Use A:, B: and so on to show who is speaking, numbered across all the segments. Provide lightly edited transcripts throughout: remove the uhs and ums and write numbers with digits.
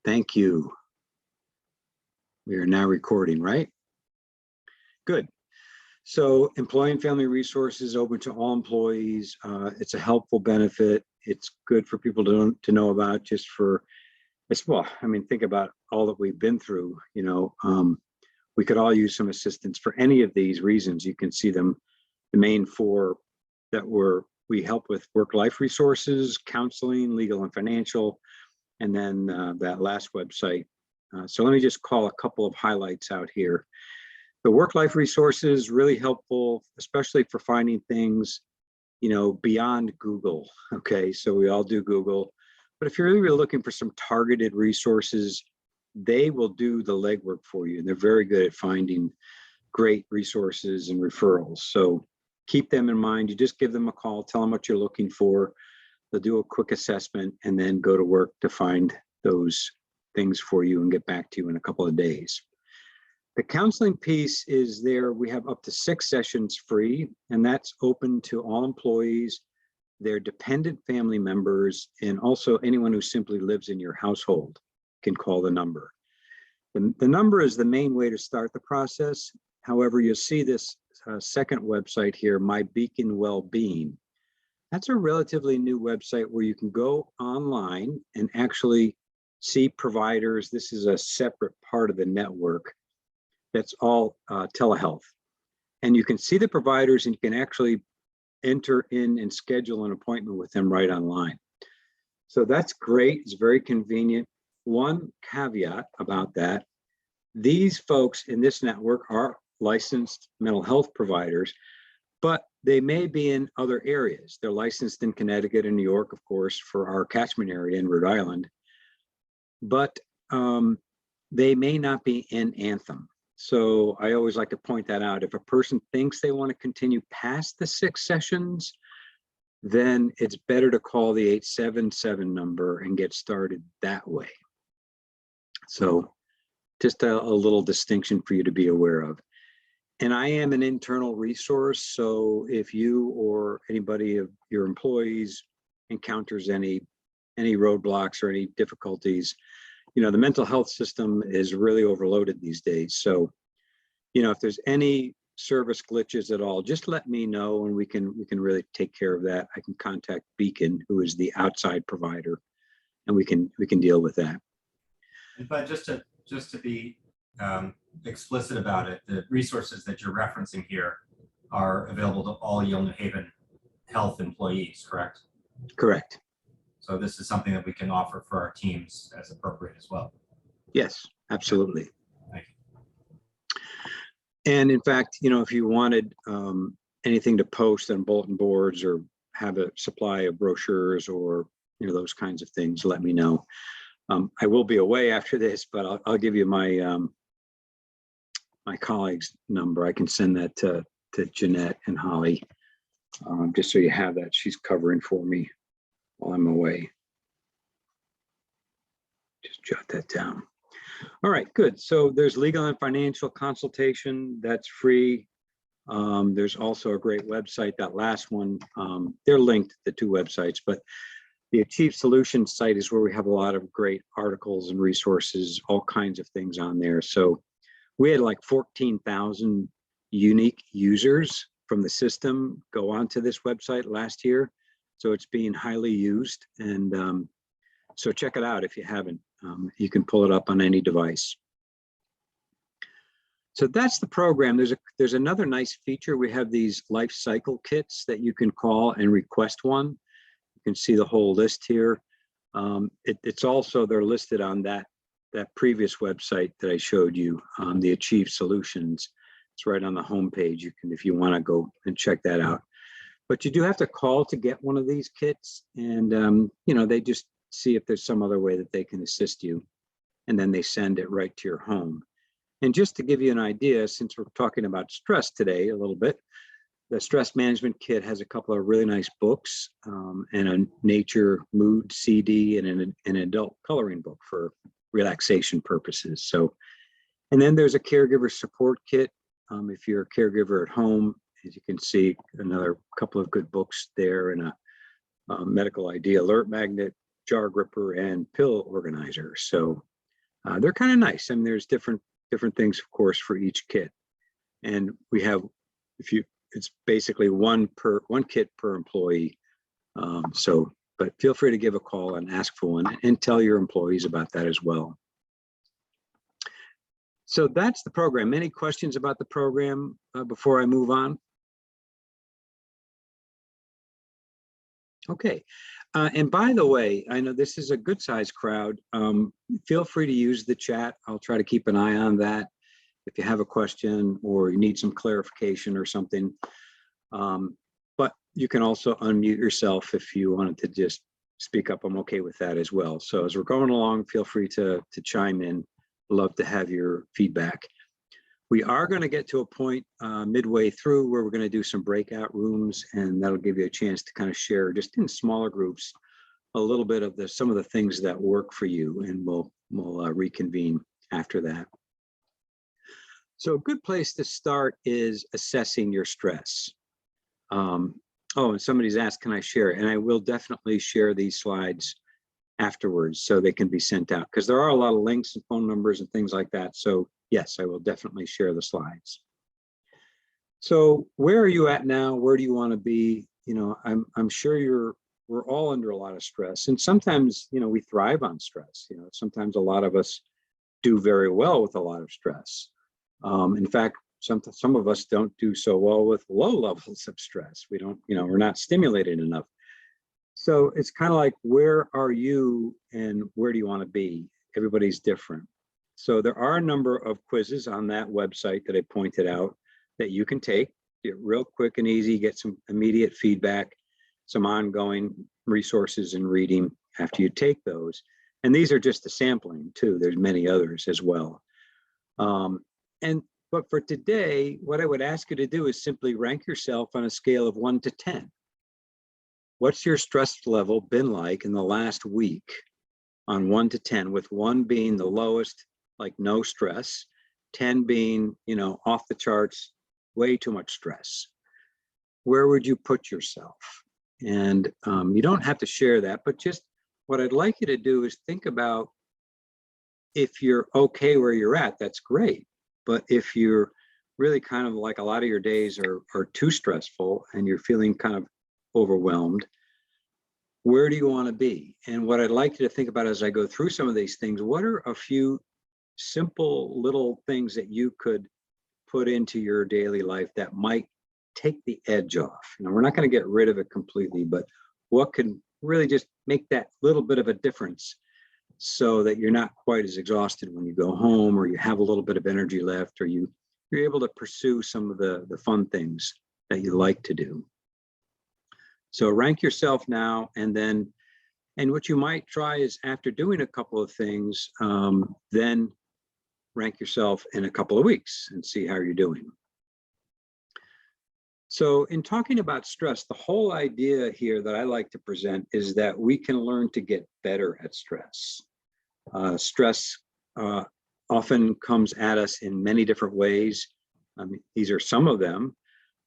A: Thank you. We are now recording, right? Good. So employee and family resources open to all employees. It's a helpful benefit. It's good for people to know about, just for, as well. I mean, think about all that we've been through. We could all use some assistance for any of these reasons. You can see them, the main four that we help with: work-life resources, counseling, legal and financial, and then that last website. So let me just call a couple of highlights out here. The work-life resources, really helpful, especially for finding things, beyond Google. Okay, so we all do Google, but if you're really looking for some targeted resources, they will do the legwork for you. And they're very good at finding great resources and referrals. So keep them in mind. You just give them a call, tell them what you're looking for. They'll do a quick assessment and then go to work to find those things for you and get back to you in a couple of days. The counseling piece is there. We have up to 6 sessions free, and that's open to all employees, their dependent family members, and also anyone who simply lives in your household can call the number. The number is the main way to start the process. However, you'll see this second website here, My Beacon Wellbeing. That's a relatively new website where you can go online and actually see providers. This is a separate part of the network that's all telehealth. And you can see the providers, and you can actually enter in and schedule an appointment with them right online. So that's great. It's very convenient. One caveat about that: these folks in this network are licensed mental health providers, but they may be in other areas. They're licensed in Connecticut and New York, of course, for our catchment area in Rhode Island, but they may not be in Anthem. So I always like to point that out. If a person thinks they want to continue past the 6 sessions, then it's better to call the 877 number and get started that way. So just a little distinction for you to be aware of. And I am an internal resource, so if you or anybody of your employees encounters any roadblocks or any difficulties, the mental health system is really overloaded these days. So, if there's any service glitches at all, just let me know, and we can really take care of that. I can contact Beacon, who is the outside provider, and we can deal with that.
B: But just to be explicit about it, the resources that you're referencing here are available to all Yale New Haven Health employees, correct?
A: Correct.
B: So this is something that we can offer for our teams as appropriate as well.
A: Yes, absolutely.
B: Thank you.
A: And in fact, if you wanted anything to post on bulletin boards or have a supply of brochures or those kinds of things, let me know. I will be away after this, but I'll give you my my colleague's number. I can send that to Jeanette and Holly, just so you have that. She's covering for me while I'm away. Just jot that down. All right, good. So there's legal and financial consultation. That's free. There's also a great website, that last one. They're linked, the 2 websites, but the Achieve Solutions site is where we have a lot of great articles and resources, all kinds of things on there. So we had like 14,000 unique users from the system go onto this website last year. So it's being highly used. And so check it out if you haven't. You can pull it up on any device. So that's the program. There's another nice feature. We have these LifeCycle Kits that you can call and request one. You can see the whole list here. It's also, they're listed on that previous website that I showed you, the Achieve Solutions. It's right on the homepage. You can, if you want to go and check that out. But you do have to call to get one of these kits, and they just see if there's some other way that they can assist you, and then they send it right to your home. And just to give you an idea, since we're talking about stress today a little bit, the stress management kit has a couple of really nice books, and a nature mood CD and an adult coloring book for relaxation purposes. So, and then there's a caregiver support kit. If you're a caregiver at home, as you can see, another couple of good books there, and a medical ID alert magnet, jar gripper, and pill organizer. So They're kind of nice. I mean, there's different things, of course, for each kit. And we have, it's basically one kit per employee. But feel free to give a call and ask for one and tell your employees about that as well. So that's the program. Any questions about the program before I move on? Okay. And by the way, I know this is a good sized crowd. Feel free to use the chat. I'll try to keep an eye on that. If you have a question or you need some clarification or something. But you can also unmute yourself if you wanted to just speak up. I'm okay with that as well. So as we're going along, feel free to chime in. Love to have your feedback. We are going to get to a point midway through where we're going to do some breakout rooms, and that'll give you a chance to kind of share just in smaller groups a little bit of some of the things that work for you, and we'll reconvene after that. So a good place to start is assessing your stress. Oh, and somebody's asked, can I share it? And I will definitely share these slides afterwards so they can be sent out, because there are a lot of links and phone numbers and things like that. So yes, I will definitely share the slides. So where are you at now? Where do you want to be? You know, I'm sure we're all under a lot of stress, and sometimes, you know, we thrive on stress. You know, sometimes a lot of us do very well with a lot of stress. In fact, some of us don't do so well with low levels of stress. We don't, you know, we're not stimulated enough. So it's kind of like, where are you and where do you want to be? Everybody's different. So there are a number of quizzes on that website that I pointed out that you can take. Get real quick and easy, get some immediate feedback, some ongoing resources and reading after you take those. And these are just a sampling too. There's many others as well. But for today, what I would ask you to do is simply rank yourself on a scale of 1 to 10. What's your stress level been like in the last week on 1 to 10, with 1 being the lowest, like no stress, 10 being, you know, off the charts, way too much stress? Where would you put yourself? And you don't have to share that, but just what I'd like you to do is think about, if you're okay where you're at, that's great. But if you're really kind of like, a lot of your days are too stressful and you're feeling kind of overwhelmed, where do you want to be? And what I'd like you to think about as I go through some of these things, what are a few simple little things that you could put into your daily life that might take the edge off? You know, we're not going to get rid of it completely, but what can really just make that little bit of a difference so that you're not quite as exhausted when you go home, or you have a little bit of energy left, or you're able to pursue some of the fun things that you like to do. So rank yourself now, and what you might try is, after doing a couple of things, then rank yourself in a couple of weeks and see how you're doing. So in talking about stress, the whole idea here that I like to present is that we can learn to get better at stress. Stress often comes at us in many different ways. I mean, these are some of them,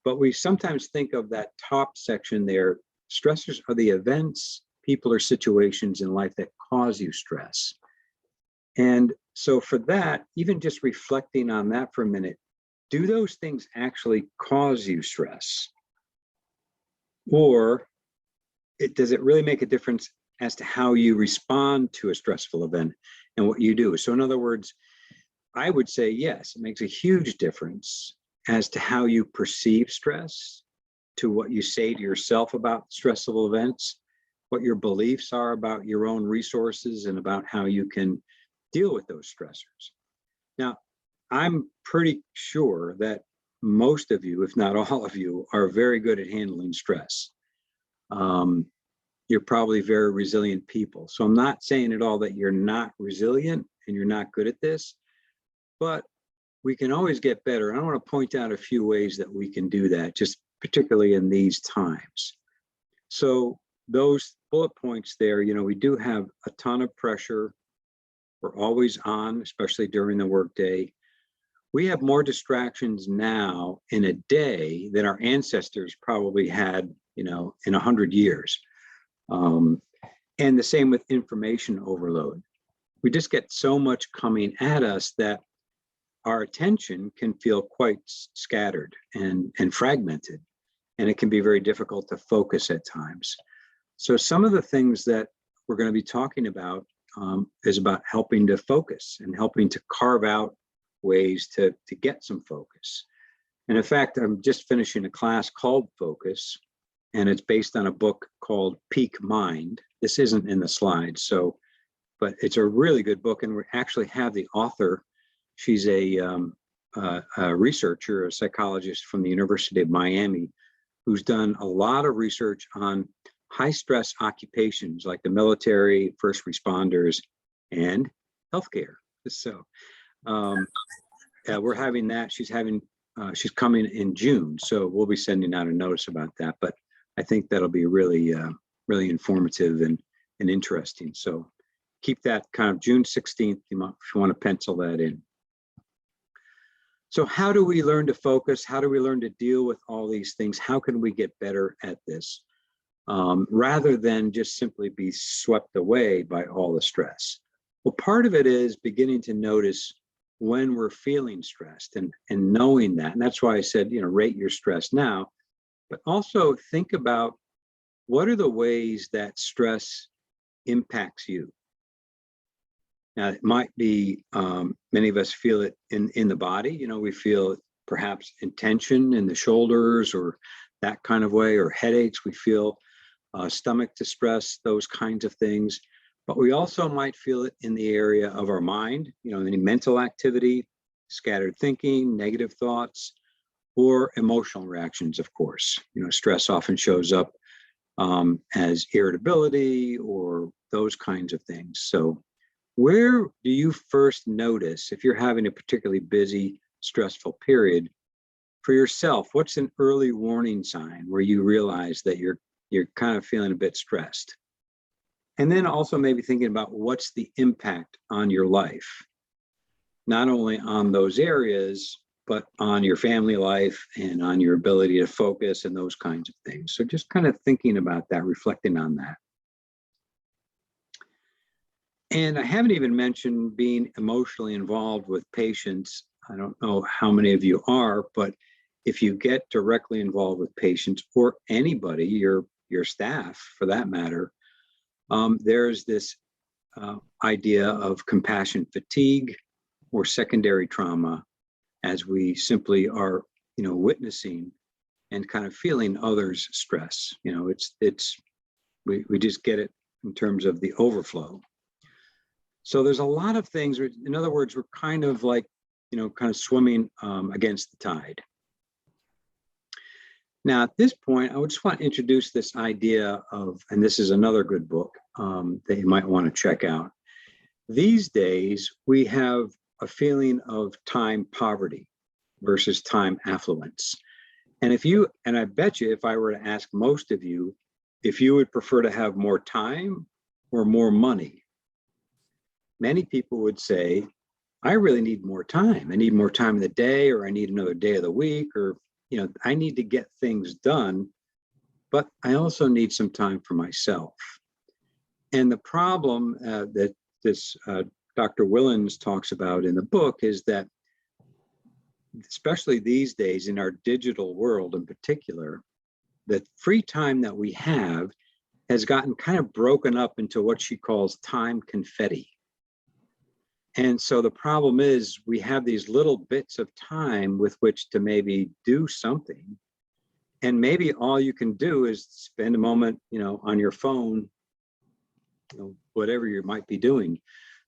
A: but we sometimes think of that top section there. Stressors are the events, people, or situations in life that cause you stress. And so for that, even just reflecting on that for a minute, do those things actually cause you stress? Or does it really make a difference as to how you respond to a stressful event and what you do? So in other words, I would say yes, it makes a huge difference as to how you perceive stress, to what you say to yourself about stressful events, what your beliefs are about your own resources and about how you can deal with those stressors. Now, I'm pretty sure that most of you, if not all of you, are very good at handling stress. You're probably very resilient people. So I'm not saying at all that you're not resilient and you're not good at this, but we can always get better. And I want to point out a few ways that we can do that, just particularly in these times. So those bullet points there, you know, we do have a ton of pressure. We're always on, especially during the workday. We have more distractions now in a day than our ancestors probably had, you know, in 100 years. And the same with information overload. we just get so much coming at us that our attention can feel quite scattered and fragmented, and it can be very difficult to focus at times. So some of the things that we're going to be talking about is about helping to focus and helping to carve out ways to get some focus. And in fact, I'm just finishing a class called Focus, and it's based on a book called Peak Mind. This isn't in the slides, so, but it's a really good book, and we actually have the author. She's a researcher, a psychologist from the University of Miami, who's done a lot of research on high stress occupations like the military, first responders, and healthcare. So we're having that. She's coming in June, so we'll be sending out a notice about that. But I think that'll be really, really informative and interesting. So keep that kind of June 16th, if you want to pencil that in. So how do we learn to focus? How do we learn to deal with all these things? How can we get better at this? Rather than just simply be swept away by all the stress. Well, part of it is beginning to notice when we're feeling stressed and knowing that. And that's why I said, rate your stress now, but also think about what are the ways that stress impacts you. Now, it might be, many of us feel it in the body. We feel perhaps in tension in the shoulders or that kind of way, or headaches. We feel stomach distress, those kinds of things. But we also might feel it in the area of our mind, any mental activity, scattered thinking, negative thoughts, or emotional reactions, of course. Stress often shows up as irritability or those kinds of things. So where do you first notice, if you're having a particularly busy, stressful period, for yourself, what's an early warning sign where you realize that you're kind of feeling a bit stressed? And then also maybe thinking about what's the impact on your life, not only on those areas, but on your family life and on your ability to focus and those kinds of things. So just kind of thinking about that, reflecting on that. And I haven't even mentioned being emotionally involved with patients. I don't know how many of you are, but if you get directly involved with patients or anybody, your staff for that matter, there's this idea of compassion fatigue or secondary trauma as we simply are, witnessing and kind of feeling others' stress. We just get it in terms of the overflow. So there's a lot of things. In other words, we're kind of like, kind of swimming against the tide. Now, at this point, I would just want to introduce this idea of, and this is another good book that you might want to check out. These days, we have a feeling of time poverty versus time affluence. And I bet you if I were to ask most of you, if you would prefer to have more time or more money, many people would say, I really need more time. I need more time in the day, or I need another day of the week, or, I need to get things done, but I also need some time for myself. And the problem that this Dr. Willens talks about in the book is that, especially these days in our digital world in particular, the free time that we have has gotten kind of broken up into what she calls time confetti. And so the problem is we have these little bits of time with which to maybe do something. And maybe all you can do is spend a moment, on your phone, whatever you might be doing.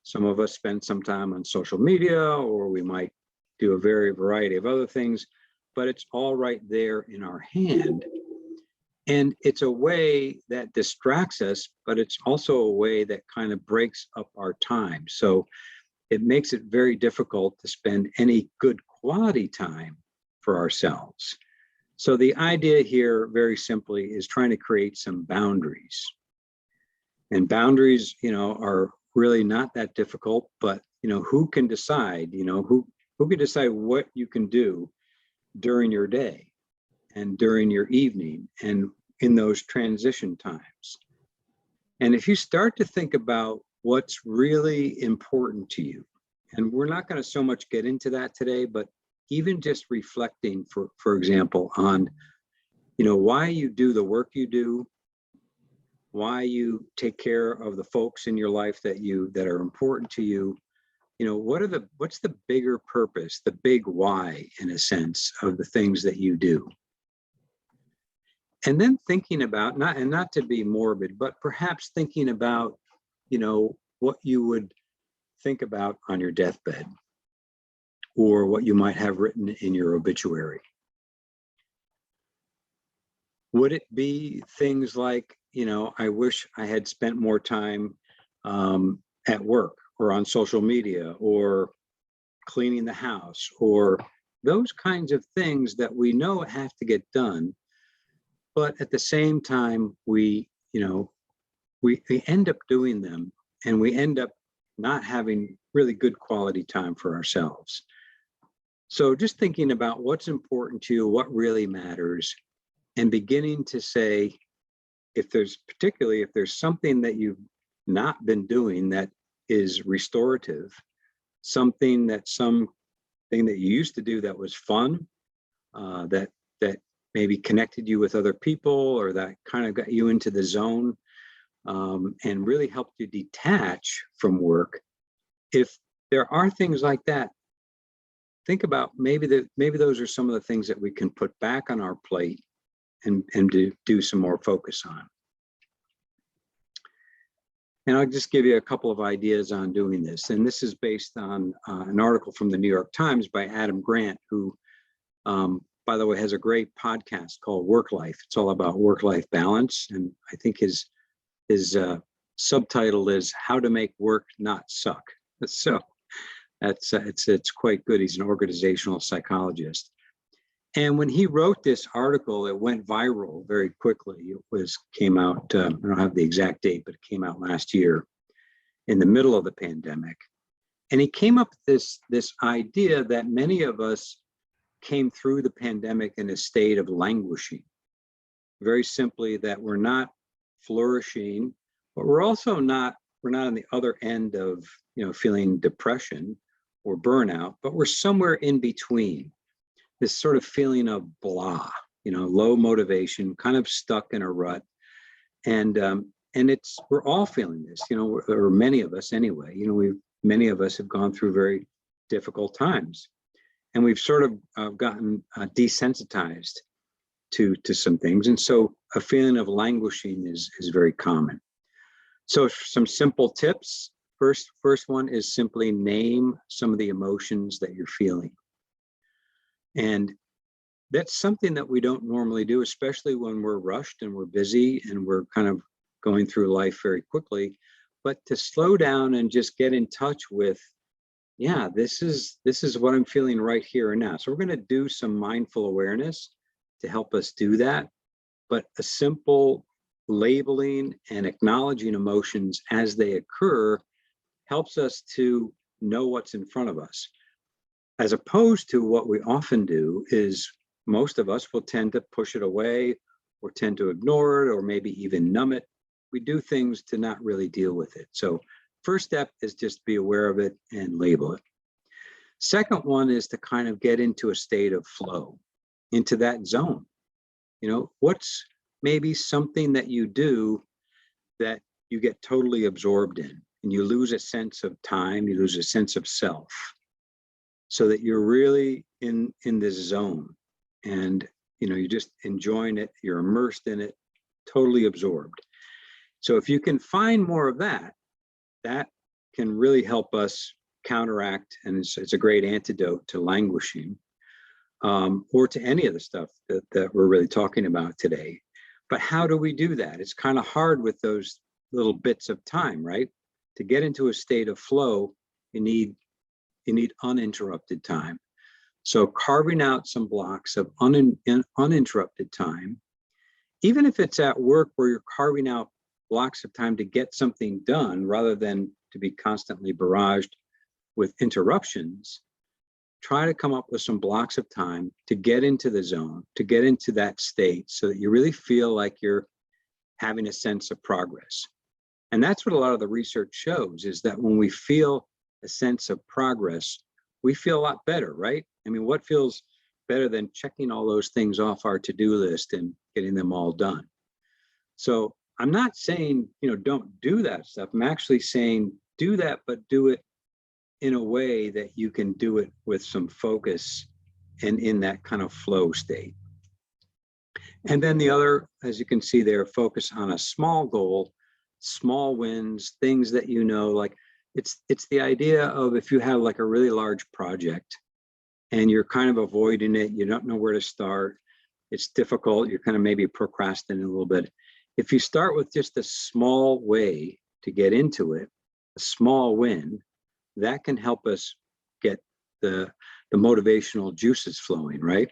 A: Some of us spend some time on social media, or we might do a variety of other things, but it's all right there in our hand. And it's a way that distracts us, but it's also a way that kind of breaks up our time. So it makes it very difficult to spend any good quality time for ourselves. So the idea here, very simply, is trying to create some boundaries. And boundaries, are really not that difficult, but, who can decide, who can decide what you can do during your day and during your evening and in those transition times. And if you start to think about what's really important to you. And we're not going to so much get into that today, but even just reflecting, for example, on, why you do the work you do, why you take care of the folks in your life that are important to you. What's the bigger purpose, the big why, in a sense, of the things that you do? And then thinking about, not to be morbid, but perhaps thinking about, what you would think about on your deathbed, or what you might have written in your obituary. Would it be things like, I wish I had spent more time at work, or on social media, or cleaning the house, or those kinds of things that we know have to get done, but at the same time, we end up doing them, and we end up not having really good quality time for ourselves. So just thinking about what's important to you, what really matters, and beginning to say, if there's something that you've not been doing that is restorative, something that you used to do that was fun, that maybe connected you with other people, or that kind of got you into the zone, and really helped you detach from work. If there are things like that, think about maybe those are some of the things that we can put back on our plate and do some more focus on. And I'll just give you a couple of ideas on doing this. And this is based on an article from the New York Times by Adam Grant, who, by the way, has a great podcast called Work Life. It's all about work-life balance. And I think his subtitle is How to Make Work Not Suck. So it's quite good. He's an organizational psychologist. And when he wrote this article, it went viral very quickly. It came out, I don't have the exact date, but it came out last year in the middle of the pandemic. And he came up with this idea that many of us came through the pandemic in a state of languishing. Very simply, that we're not flourishing, but we're also not on the other end of, feeling depression or burnout, but we're somewhere in between. This sort of feeling of blah, low motivation, kind of stuck in a rut. And we're all feeling this, or many of us anyway. Many of us have gone through very difficult times, and we've sort of gotten desensitized to some things. And so a feeling of languishing is very common. So some simple tips. First one is simply name some of the emotions that you're feeling. And that's something that we don't normally do, especially when we're rushed and we're busy and we're kind of going through life very quickly. But to slow down and just get in touch with, this is what I'm feeling right here and now. So we're going to do some mindful awareness to help us do that. But a simple labeling and acknowledging emotions as they occur helps us to know what's in front of us. As opposed to what we often do is most of us will tend to push it away, or tend to ignore it, or maybe even numb it. We do things to not really deal with it. So first step is just be aware of it and label it. Second one is to kind of get into a state of flow, into that zone. What's maybe something that you do that you get totally absorbed in, and you lose a sense of time, you lose a sense of self, so that you're really in this zone, and you're just enjoying it, you're immersed in it, totally absorbed. So if you can find more of that, that can really help us counteract, and it's a great antidote to languishing, or to any of the stuff that we're really talking about today. But how do we do that? It's kind of hard with those little bits of time, right? To get into a state of flow, you need uninterrupted time. So carving out some blocks of uninterrupted time, even if it's at work where you're carving out blocks of time to get something done rather than to be constantly barraged with interruptions, try to come up with some blocks of time to get into the zone, to get into that state, so that you really feel like you're having a sense of progress. And that's what a lot of the research shows, is that when we feel a sense of progress, we feel a lot better, right? I mean, what feels better than checking all those things off our to-do list and getting them all done? So I'm not saying, don't do that stuff. I'm actually saying do that, but do it in a way that you can do it with some focus and in that kind of flow state. And then the other, as you can see there, focus on a small goal, small wins, things that like it's the idea of, if you have like a really large project and you're kind of avoiding it, you don't know where to start, it's difficult, you're kind of maybe procrastinating a little bit. If you start with just a small way to get into it, a small win, that can help us get the motivational juices flowing, right?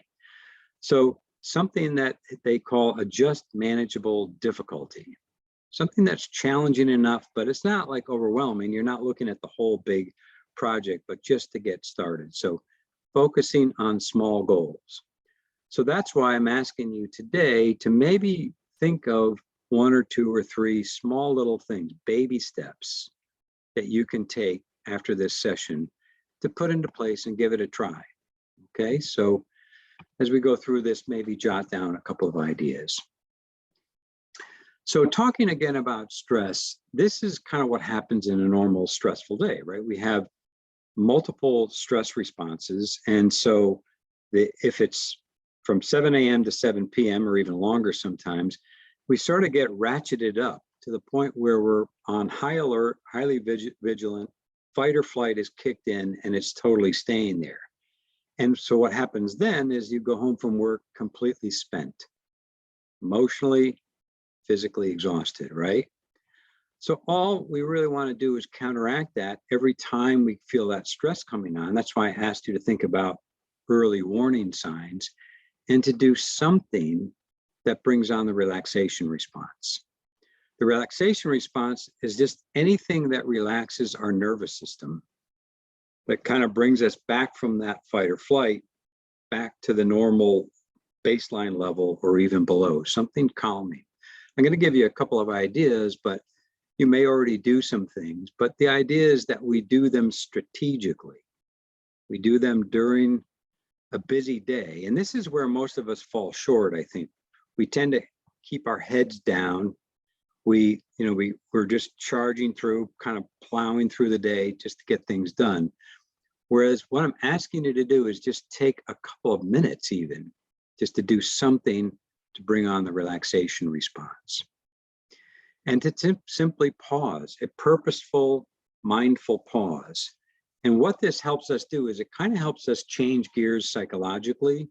A: So something that they call a just manageable difficulty, something that's challenging enough, but it's not like overwhelming. You're not looking at the whole big project, but just to get started. So focusing on small goals. So that's why I'm asking you today to maybe think of 1 or 2 or 3 small little things, baby steps that you can take after this session to put into place and give it a try. Okay, so as we go through this, maybe jot down a couple of ideas. So talking again about stress, this is kind of what happens in a normal stressful day, right? We have multiple stress responses. And so if it's from 7 a.m. to 7 p.m. or even longer sometimes, we sort of get ratcheted up to the point where we're on high alert, highly vigilant, fight or flight is kicked in, and it's totally staying there. And so what happens then is you go home from work completely spent, emotionally, physically exhausted, right? So all we really want to do is counteract that every time we feel that stress coming on. That's why I asked you to think about early warning signs and to do something that brings on the relaxation response. The relaxation response is just anything that relaxes our nervous system, that kind of brings us back from that fight or flight back to the normal baseline level or even below, something calming. I'm going to give you a couple of ideas, but you may already do some things. But the idea is that we do them strategically. We do them during a busy day. And this is where most of us fall short, I think. We tend to keep our heads down. We're just charging through, kind of plowing through the day just to get things done. Whereas what I'm asking you to do is just take a couple of minutes even, just to do something to bring on the relaxation response. And to simply pause, a purposeful, mindful pause. And what this helps us do is it kind of helps us change gears psychologically.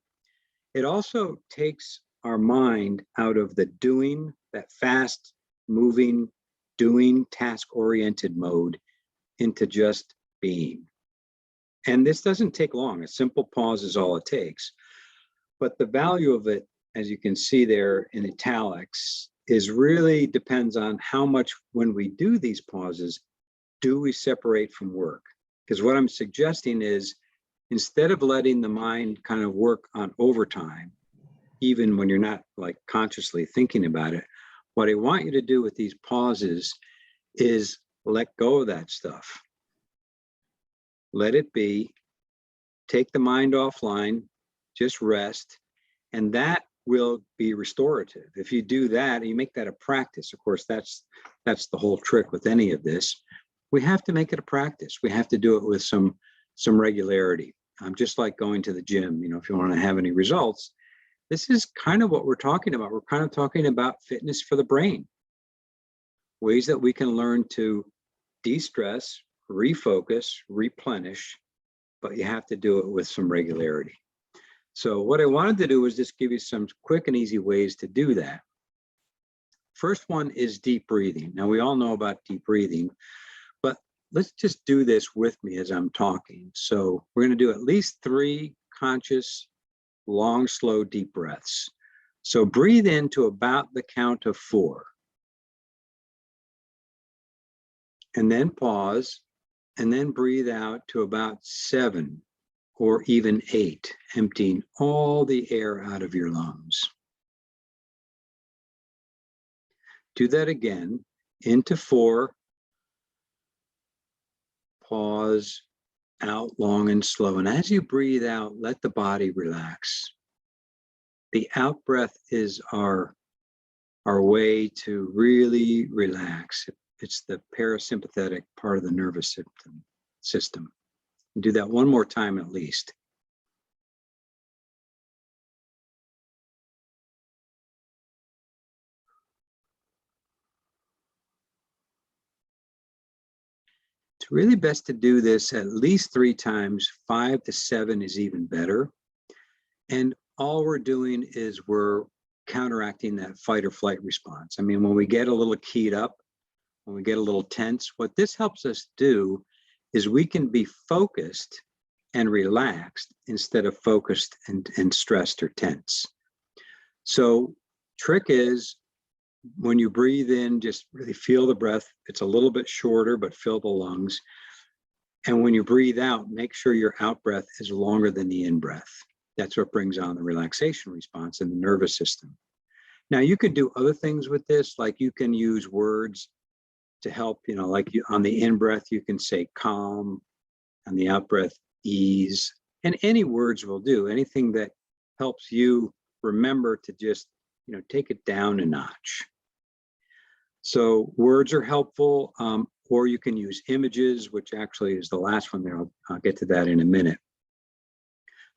A: It also takes our mind out of the doing, that fast moving, doing, task-oriented mode, into just being. And this doesn't take long. A simple pause is all it takes. But the value of it, as you can see there in italics, is really depends on how much, when we do these pauses, do we separate from work? Because what I'm suggesting is, instead of letting the mind kind of work on overtime, even when you're not like consciously thinking about it, what I want you to do with these pauses is let go of that stuff. Let it be, take the mind offline, just rest, and that will be restorative. If you do that and you make that a practice, of course, that's the whole trick with any of this. We have to make it a practice. We have to do it with some regularity. Just like going to the gym, if you want to have any results, this is kind of what we're talking about. We're kind of talking about fitness for the brain, ways that we can learn to de-stress, refocus, replenish, but you have to do it with some regularity. So what I wanted to do was just give you some quick and easy ways to do that. First one is deep breathing. Now, we all know about deep breathing, but let's just do this with me as I'm talking. So we're going to do at least 3 conscious, long, slow, deep breaths. So breathe into about the count of 4. And then pause, and then breathe out to about 7 or even 8, emptying all the air out of your lungs. Do that again. into 4, pause, out long and slow. And as you breathe out, let the body relax. The out breath is our way to really relax. It's the parasympathetic part of the nervous system. Do that one more time at least. It's really best to do this at least 3 times. 5 to 7 is even better. And all we're doing is we're counteracting that fight or flight response. I mean, when we get a little keyed up, when we get a little tense, what this helps us do is we can be focused and relaxed instead of focused and stressed or tense. So trick is when you breathe in, just really feel the breath. It's a little bit shorter, but fill the lungs. And when you breathe out, make sure your out breath is longer than the in breath. That's what brings on the relaxation response in the nervous system. Now you can do other things with this, like you can use words to help, like on the in breath, you can say calm, on the out breath, ease, and any words will do, anything that helps you remember to just, take it down a notch. So words are helpful, or you can use images, which actually is the last one there. I'll get to that in a minute.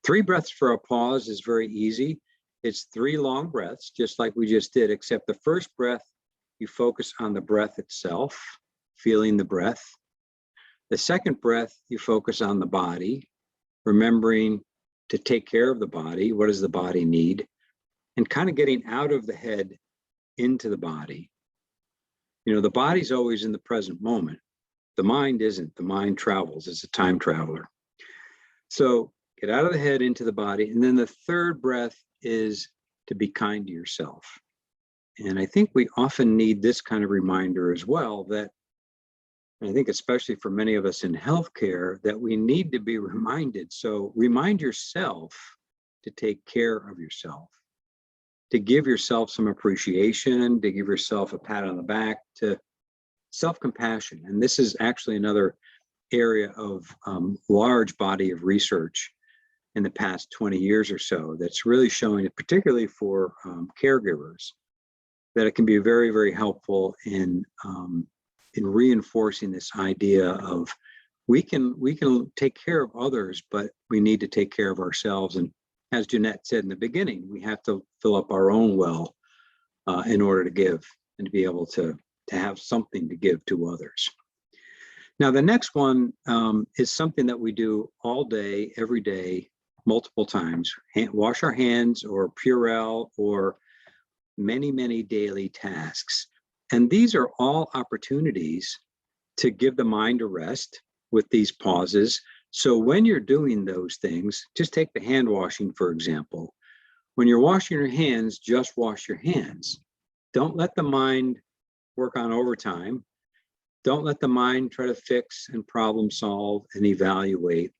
A: 3 breaths for a pause is very easy. It's 3 long breaths, just like we just did, except the first breath, you focus on the breath itself, feeling the breath. The second breath, you focus on the body, remembering to take care of the body. What does the body need? And kind of getting out of the head into the body. The body's always in the present moment. The mind isn't. The mind travels. It's a time traveler. So get out of the head into the body. And then the third breath is to be kind to yourself. And I think we often need this kind of reminder as well, that I think especially for many of us in healthcare, that we need to be reminded. So remind yourself to take care of yourself, to give yourself some appreciation, to give yourself a pat on the back, to self-compassion. And this is actually another area of large body of research in the past 20 years or so that's really showing it, particularly for caregivers, that it can be very, very helpful in reinforcing this idea of we can take care of others, but we need to take care of ourselves. And as Jeanette said in the beginning, we have to fill up our own well in order to give and to be able to have something to give to others. Now, the next one is something that we do all day, every day, multiple times. Wash our hands, or Purell, or many, many daily tasks. And these are all opportunities to give the mind a rest with these pauses. So when you're doing those things, just take the hand washing, for example. When you're washing your hands, just wash your hands. Don't let the mind work on overtime. Don't let the mind try to fix and problem solve and evaluate.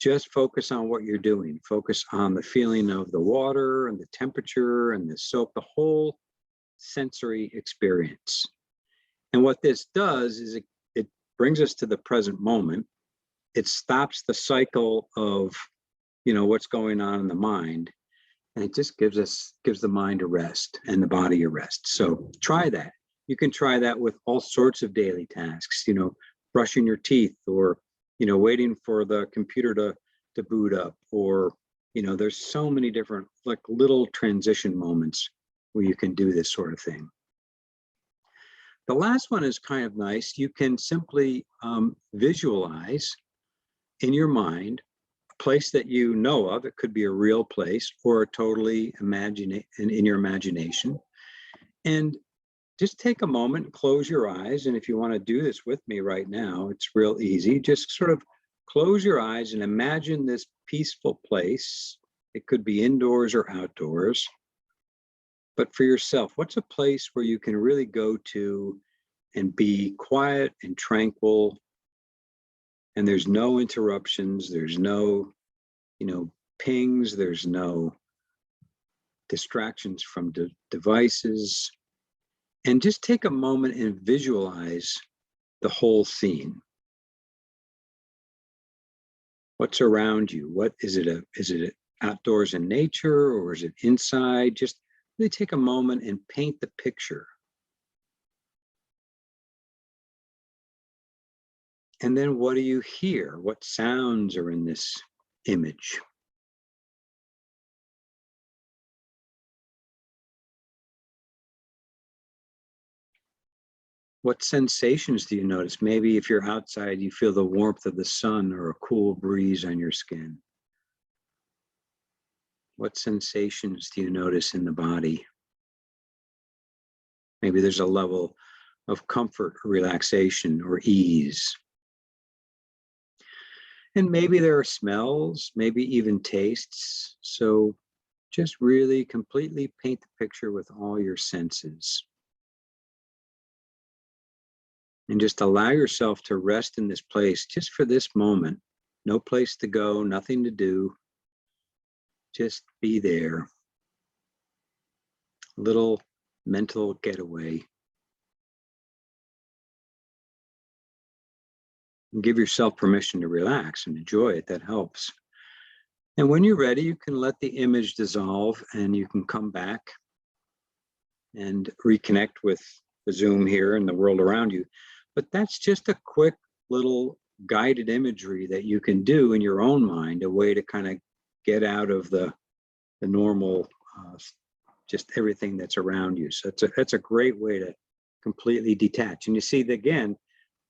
A: Just focus on what you're doing. Focus on the feeling of the water and the temperature and the soap, the whole sensory experience. And what this does is it brings us to the present moment. It stops the cycle of, what's going on in the mind. And it just gives the mind a rest and the body a rest. So try that. You can try that with all sorts of daily tasks, brushing your teeth, or, waiting for the computer to boot up, or, there's so many different like little transition moments where you can do this sort of thing. The last one is kind of nice. You can simply visualize in your mind a place that you know of. It could be a real place or a totally in your imagination. And just take a moment and close your eyes. And if you want to do this with me right now, it's real easy. Just sort of close your eyes and imagine this peaceful place. It could be indoors or outdoors. But for yourself, what's a place where you can really go to and be quiet and tranquil, and there's no interruptions, there's no, pings, there's no distractions from devices. And just take a moment and visualize the whole scene. What's around you? What is it? Is it outdoors in nature, or is it inside? Just really take a moment and paint the picture. And then what do you hear? What sounds are in this image? What sensations do you notice? Maybe if you're outside, you feel the warmth of the sun or a cool breeze on your skin. What sensations do you notice in the body? Maybe there's a level of comfort or relaxation or ease. And maybe there are smells, maybe even tastes. So just really completely paint the picture with all your senses. And just allow yourself to rest in this place just for this moment. No place to go, nothing to do. Just be there. Little mental getaway. And give yourself permission to relax and enjoy it. That helps. And when you're ready, you can let the image dissolve and you can come back and reconnect with the Zoom here and the world around you. But that's just a quick little guided imagery that you can do in your own mind, a way to kind of get out of the normal, just everything that's around you. So that's a great way to completely detach. And you see, again,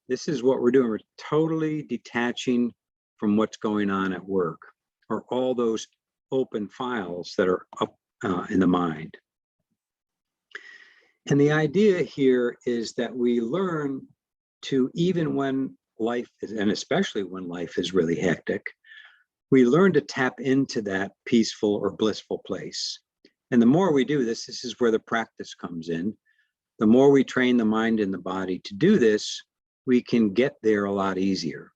A: this is what we're doing. We're totally detaching from what's going on at work, or all those open files that are up in the mind. And the idea here is that we learn to, even when life is, and especially when life is really hectic, we learn to tap into that peaceful or blissful place. And the more we do this, this is where the practice comes in. The more we train the mind and the body to do this, we can get there a lot easier.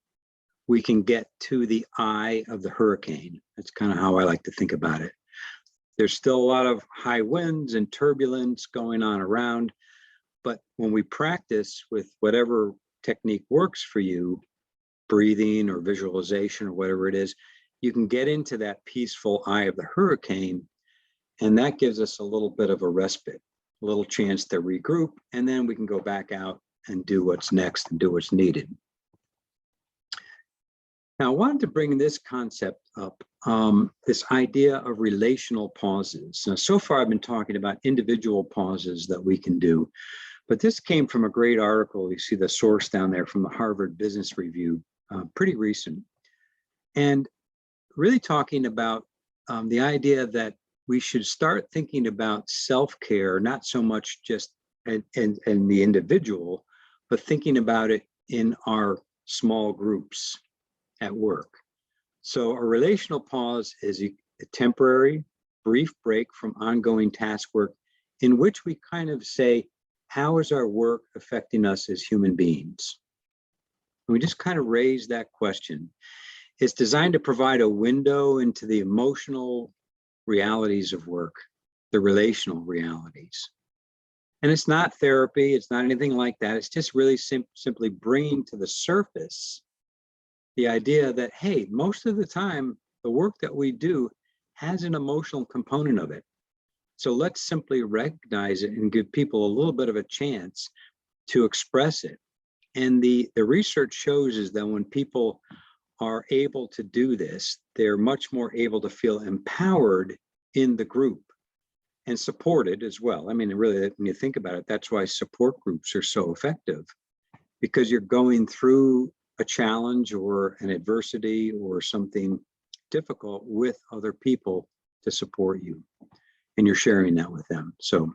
A: We can get to the eye of the hurricane. That's kind of how I like to think about it. There's still a lot of high winds and turbulence going on around, but when we practice with whatever technique works for you, breathing or visualization or whatever it is, you can get into that peaceful eye of the hurricane, and that gives us a little bit of a respite, a little chance to regroup, and then we can go back out and do what's next and do what's needed. Now, I wanted to bring this concept up, this idea of relational pauses. Now, so far, I've been talking about individual pauses that we can do, but this came from a great article. You see the source down there from the Harvard Business Review, pretty recent, and really talking about the idea that we should start thinking about self-care, not so much just in the individual, but thinking about it in our small groups at work. So a relational pause is a temporary, brief break from ongoing task work in which we kind of say, how is our work affecting us as human beings? And we just kind of raise that question. It's designed to provide a window into the emotional realities of work, the relational realities. And it's not therapy, it's not anything like that. It's just really simply bringing to the surface the idea that, hey, most of the time, the work that we do has an emotional component of it. So let's simply recognize it and give people a little bit of a chance to express it. And the research shows is that when people are able to do this, they're much more able to feel empowered in the group and supported as well. I mean, really, when you think about it, that's why support groups are so effective, because you're going through a challenge or an adversity or something difficult with other people to support you, and you're sharing that with them. So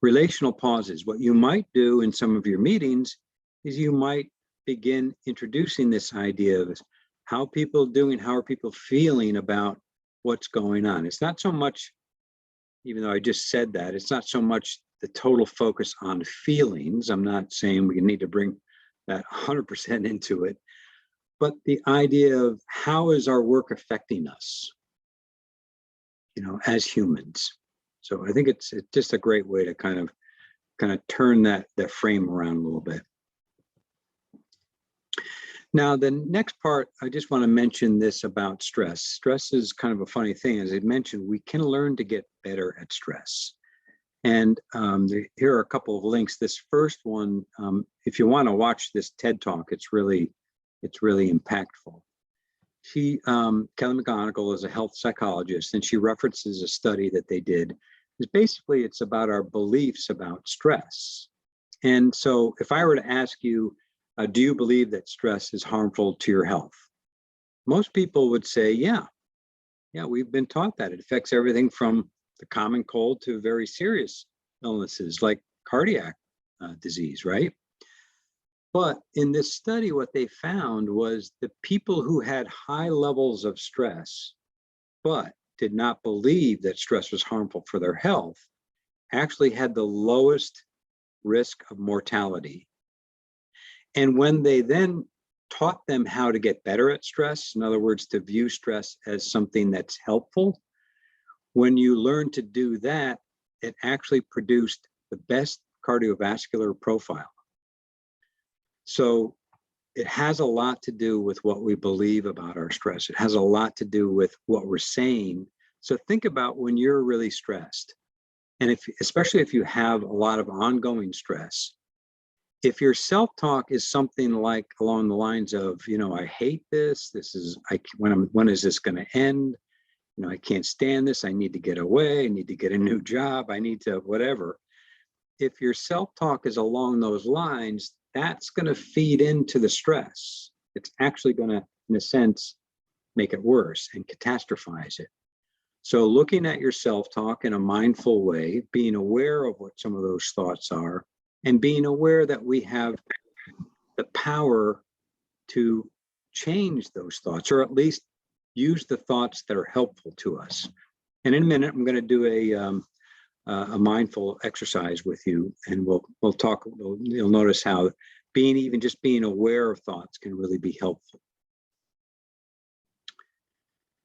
A: relational pauses, what you might do in some of your meetings is you might begin introducing this idea of how people doing, how are people feeling about what's going on. It's not so much, even though I just said that, it's not so much the total focus on feelings. I'm not saying we need to bring that 100% into it, but the idea of how is our work affecting us, you know, as humans. So I think it's just a great way to kind of kind of turn that frame around a little bit. Now, the next part, I just want to mention this about stress. Stress is kind of a funny thing. As I mentioned, we can learn to get better at stress. And here are a couple of links. This first one, if you want to watch this TED Talk, it's really impactful. Kelly McGonigal is a health psychologist, and she references a study that they did. Basically, it's about our beliefs about stress. And so if I were to ask you, do you believe that stress is harmful to your health? Most people would say, yeah, we've been taught that. It affects everything from the common cold to very serious illnesses like cardiac disease, right? But in this study, what they found was the people who had high levels of stress, but did not believe that stress was harmful for their health, actually had the lowest risk of mortality. And when they then taught them how to get better at stress, in other words, to view stress as something that's helpful, when you learn to do that, it actually produced the best cardiovascular profile. So it has a lot to do with what we believe about our stress. It has a lot to do with what we're saying. So think about when you're really stressed, and especially if you have a lot of ongoing stress, if your self-talk is something like along the lines of, I hate this, when is this going to end? I can't stand this, I need to get away, I need to get a new job, I need to whatever. If your self-talk is along those lines, that's going to feed into the stress. It's actually going to, in a sense, make it worse and catastrophize it. So looking at your self-talk in a mindful way, being aware of what some of those thoughts are, and being aware that we have the power to change those thoughts, or at least use the thoughts that are helpful to us. And in a minute, I'm going to do a mindful exercise with you, and we'll talk. You'll notice how just being aware of thoughts can really be helpful.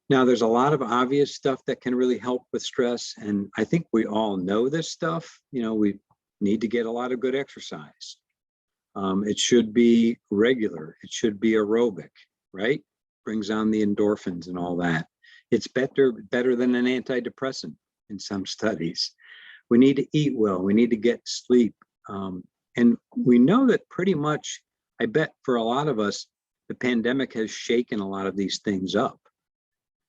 A: Now, there's a lot of obvious stuff that can really help with stress, and I think we all know this stuff. We need to get a lot of good exercise. It should be regular. It should be aerobic, right? Brings on the endorphins and all that. It's better than an antidepressant in some studies. We need to eat well. We need to get sleep. And we know that pretty much, I bet for a lot of us, the pandemic has shaken a lot of these things up.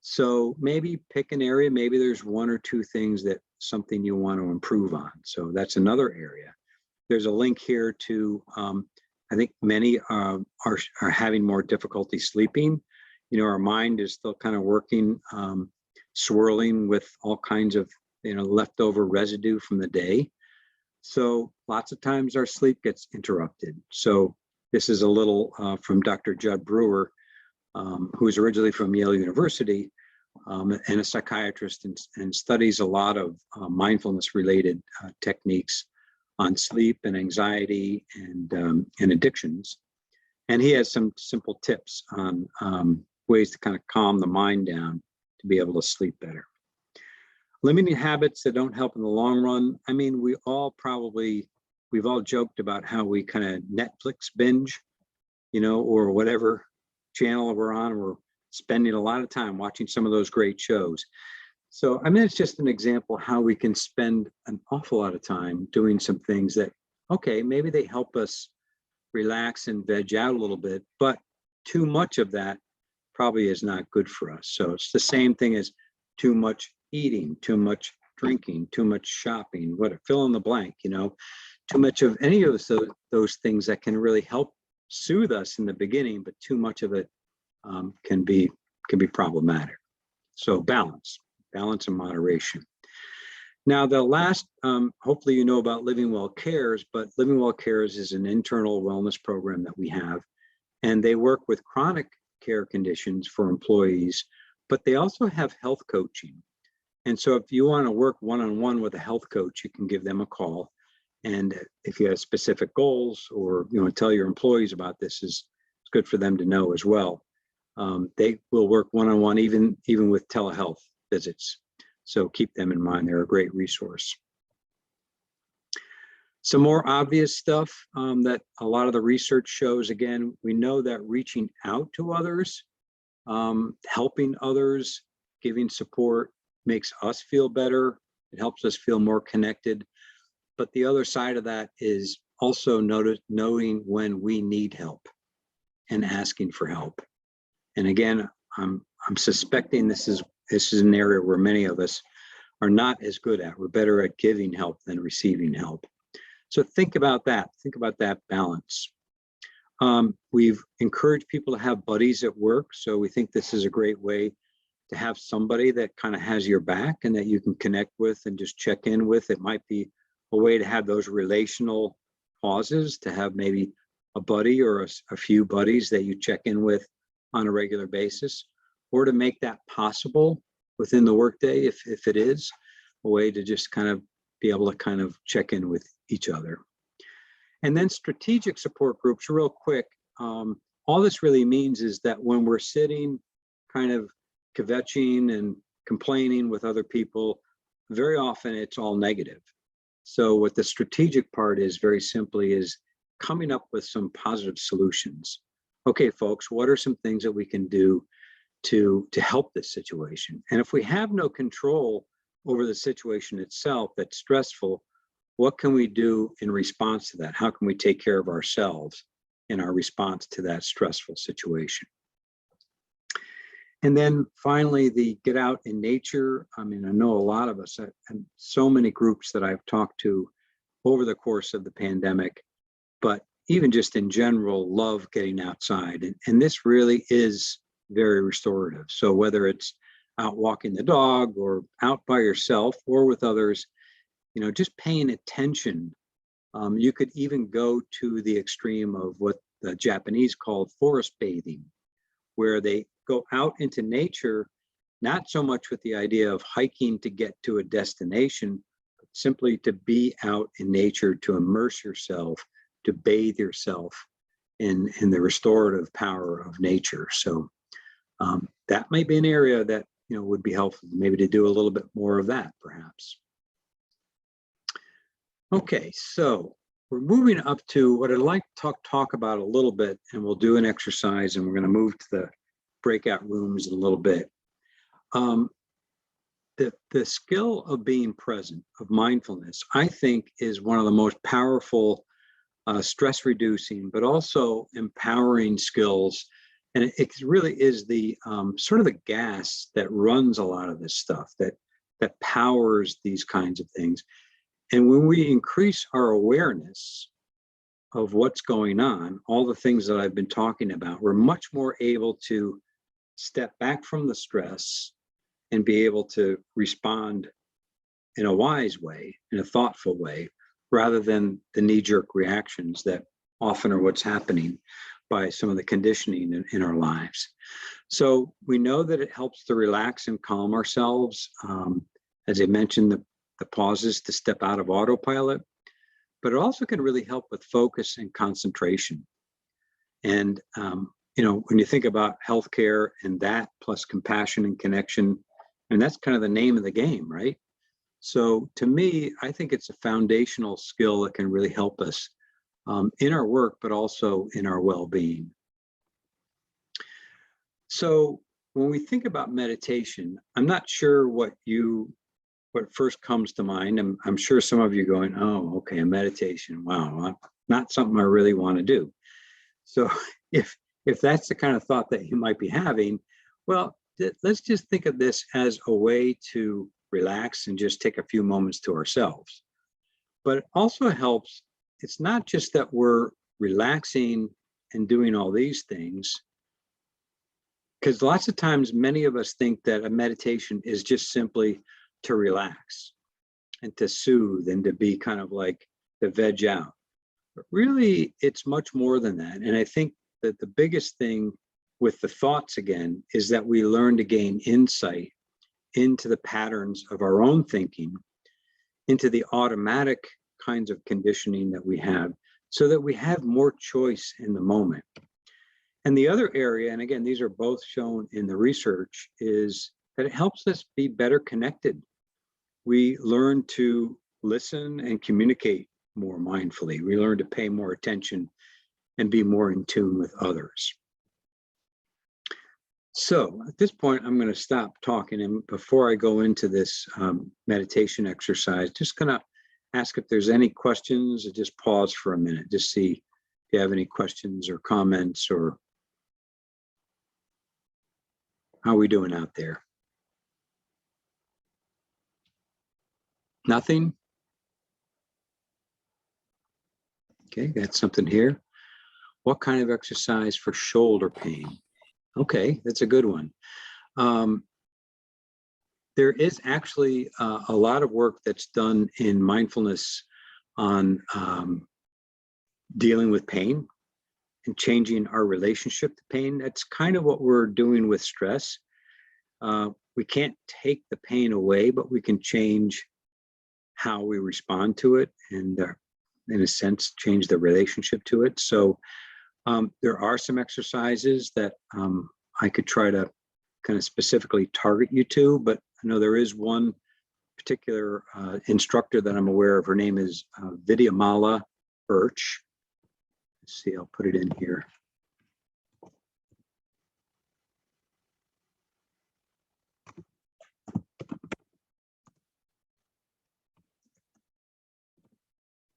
A: So maybe pick an area, maybe there's one or two things that something you want to improve on. So that's another area. There's a link here to, I think many are having more difficulty sleeping. Our mind is still kind of working, swirling with all kinds of, leftover residue from the day. So lots of times our sleep gets interrupted. So this is a little from Dr. Judd Brewer, who is originally from Yale University, and a psychiatrist, and studies a lot of mindfulness-related techniques on sleep and anxiety and addictions. And he has some simple tips on ways to kind of calm the mind down to be able to sleep better. Limiting habits that don't help in the long run. I mean, we've all joked about how we kind of Netflix binge, or whatever channel we're on. We're spending a lot of time watching some of those great shows. So, it's just an example how we can spend an awful lot of time doing some things that, okay, maybe they help us relax and veg out a little bit, but too much of that probably is not good for us. So it's the same thing as too much eating, too much drinking, too much shopping, fill in the blank, too much of any of those things that can really help soothe us in the beginning, but too much of it can be problematic. So balance and moderation. Now, the last, hopefully you know about Living Well Cares, but Living Well Cares is an internal wellness program that we have, and they work with chronic care conditions for employees, but they also have health coaching. And so if you want to work one-on-one with a health coach, you can give them a call. And if you have specific goals or tell your employees about this, it's good for them to know as well. They will work one-on-one, even with telehealth visits. So keep them in mind. They're a great resource. Some more obvious stuff that a lot of the research shows, again, we know that reaching out to others, helping others, giving support makes us feel better. It helps us feel more connected. But the other side of that is also knowing when we need help and asking for help. And again, I'm suspecting this is an area where many of us are not as good at. We're better at giving help than receiving help. So think about that. Think about that balance. We've encouraged people to have buddies at work. So we think this is a great way to have somebody that kind of has your back and that you can connect with and just check in with. It might be a way to have those relational pauses, to have maybe a buddy or a few buddies that you check in with on a regular basis, or to make that possible within the workday, if it is a way to just kind of be able to kind of check in with each other. And then strategic support groups, real quick. All this really means is that when we're sitting kind of kvetching and complaining with other people, very often it's all negative. So what the strategic part is, very simply, is coming up with some positive solutions. Okay, folks, what are some things that we can do to help this situation? And if we have no control over the situation itself that's stressful, what can we do in response to that? How can we take care of ourselves in our response to that stressful situation? And then finally, the get out in nature. I mean, I know a lot of us, and so many groups that I've talked to over the course of the pandemic, but even just in general, love getting outside. And this really is very restorative. So whether it's out walking the dog or out by yourself or with others, you know, just paying attention. You could even go to the extreme of what the Japanese called forest bathing, where they go out into nature, not so much with the idea of hiking to get to a destination, but simply to be out in nature, to immerse yourself, to bathe yourself in the restorative power of nature. So that might be an area that, you know, would be helpful, maybe to do a little bit more of that, perhaps. Okay, so we're moving up to what I'd like to talk about a little bit, and we'll do an exercise, and we're going to move to the breakout rooms in a little bit. The skill of being present, of mindfulness, I think is one of the most powerful stress reducing, but also empowering skills. And it really is the sort of the gas that runs a lot of this stuff, that powers these kinds of things. And when we increase our awareness of what's going on, all the things that I've been talking about, we're much more able to step back from the stress and be able to respond in a wise way, in a thoughtful way, rather than the knee-jerk reactions that often are what's happening by some of the conditioning in our lives. So we know that it helps to relax and calm ourselves. As I mentioned, the pauses to step out of autopilot, but it also can really help with focus and concentration. And you know, when you think about healthcare and that plus compassion and connection, and that's kind of the name of the game, right? So to me, I think it's a foundational skill that can really help us in our work, but also in our well-being. So when we think about meditation, I'm not sure what first comes to mind. I'm sure some of you are going, oh, okay, a meditation. Wow, not something I really want to do. So if that's the kind of thought that you might be having, well, let's just think of this as a way to relax and just take a few moments to ourselves. But it also helps, it's not just that we're relaxing and doing all these things, because lots of times many of us think that a meditation is just simply to relax and to soothe and to be kind of like to veg out. But really, it's much more than that. And I think that the biggest thing with the thoughts, again, is that we learn to gain insight into the patterns of our own thinking, into the automatic kinds of conditioning that we have, so that we have more choice in the moment. And the other area, and again, these are both shown in the research, is that it helps us be better connected. We learn to listen and communicate more mindfully. We learn to pay more attention and be more in tune with others. So at this point, I'm going to stop talking. And before I go into this meditation exercise, just going to ask if there's any questions, or just pause for a minute, just see if you have any questions or comments, or how are we doing out there? Nothing? Okay, got something here. What kind of exercise for shoulder pain? Okay, that's a good one. There is actually a lot of work that's done in mindfulness on dealing with pain and changing our relationship to pain. That's kind of what we're doing with stress. We can't take the pain away, but we can change how we respond to it, and in a sense, change the relationship to it. So there are some exercises that I could try to kind of specifically target you to, but I know there is one particular instructor that I'm aware of. Her name is Vidyamala Birch. Let's see, I'll put it in here.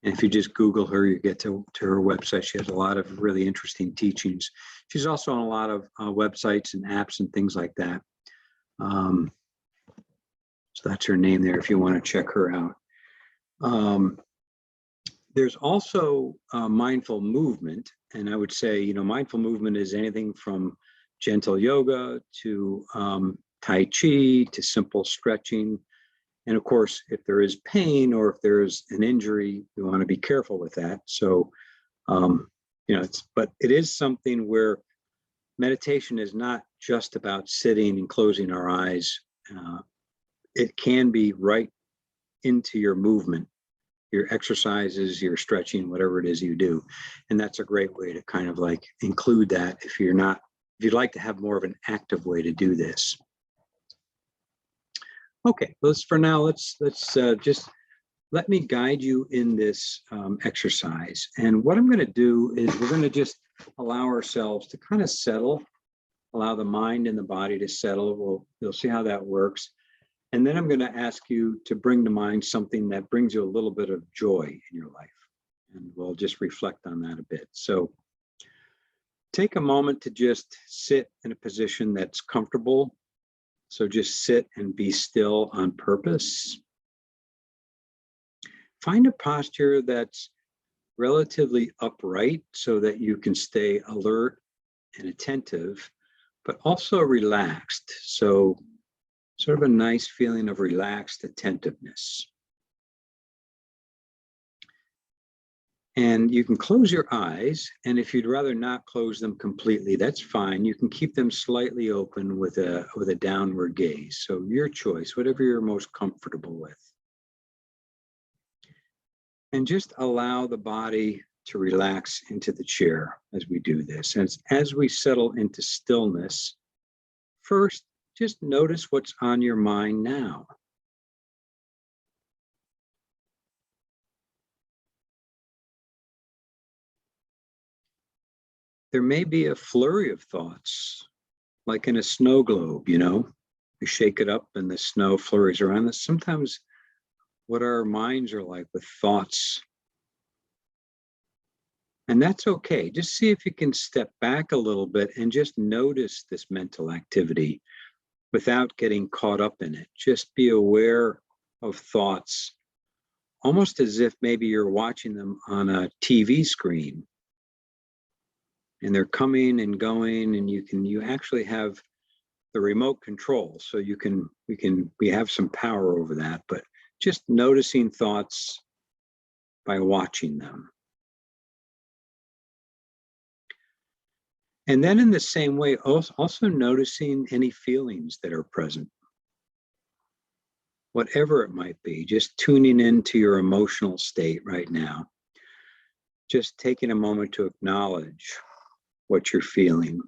A: And if you just Google her, you get to her website. She has a lot of really interesting teachings. She's also on a lot of websites and apps and things like that. So that's her name there if you want to check her out. There's also mindful movement. And I would say, mindful movement is anything from gentle yoga to Tai Chi to simple stretching. And of course, if there is pain or if there's an injury, we want to be careful with that. So, but it is something where meditation is not just about sitting and closing our eyes. It can be right into your movement, your exercises, your stretching, whatever it is you do. And that's a great way to kind of like include that if you'd like to have more of an active way to do this. Okay, for now, let's just let me guide you in this exercise. And what I'm going to do is we're going to just allow ourselves to kind of settle, allow the mind and the body to settle. You'll see how that works. And then I'm going to ask you to bring to mind something that brings you a little bit of joy in your life. And we'll just reflect on that a bit. So take a moment to just sit in a position that's comfortable. So just sit and be still on purpose. Find a posture that's relatively upright so that you can stay alert and attentive, but also relaxed. So sort of a nice feeling of relaxed attentiveness. And you can close your eyes, and if you'd rather not close them completely, that's fine. You can keep them slightly open with a downward gaze. So your choice, whatever you're most comfortable with. And just allow the body to relax into the chair as we do this. As we settle into stillness, first, just notice what's on your mind now. There may be a flurry of thoughts, like in a snow globe, you shake it up and the snow flurries around. That's sometimes what our minds are like with thoughts. And that's okay. Just see if you can step back a little bit and just notice this mental activity without getting caught up in it. Just be aware of thoughts, almost as if maybe you're watching them on a TV screen. And they're coming and going, and you actually have the remote control. So we have some power over that, but just noticing thoughts by watching them. And then in the same way, also noticing any feelings that are present. Whatever it might be, just tuning into your emotional state right now. Just taking a moment to acknowledge what you're feeling.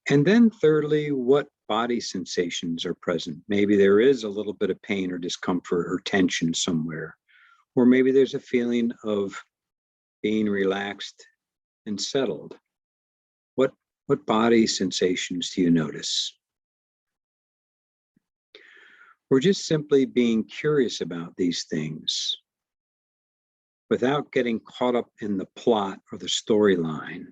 A: And then thirdly, what body sensations are present? Maybe there is a little bit of pain or discomfort or tension somewhere, or maybe there's a feeling of being relaxed and settled. What body sensations do you notice? We're just simply being curious about these things without getting caught up in the plot or the storyline.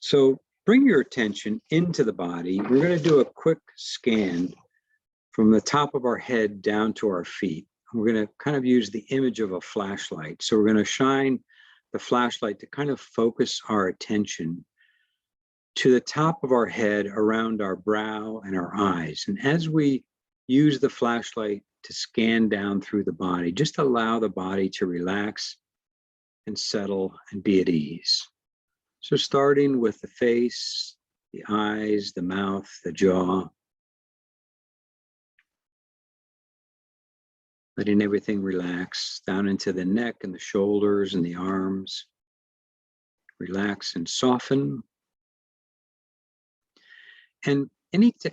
A: So bring your attention into the body. We're going to do a quick scan from the top of our head down to our feet. We're going to kind of use the image of a flashlight. So we're going to shine the flashlight to kind of focus our attention to the top of our head, around our brow and our eyes. And as we use the flashlight to scan down through the body, just allow the body to relax and settle and be at ease. So starting with the face, the eyes, the mouth, the jaw, letting everything relax down into the neck and the shoulders and the arms. Relax and soften. And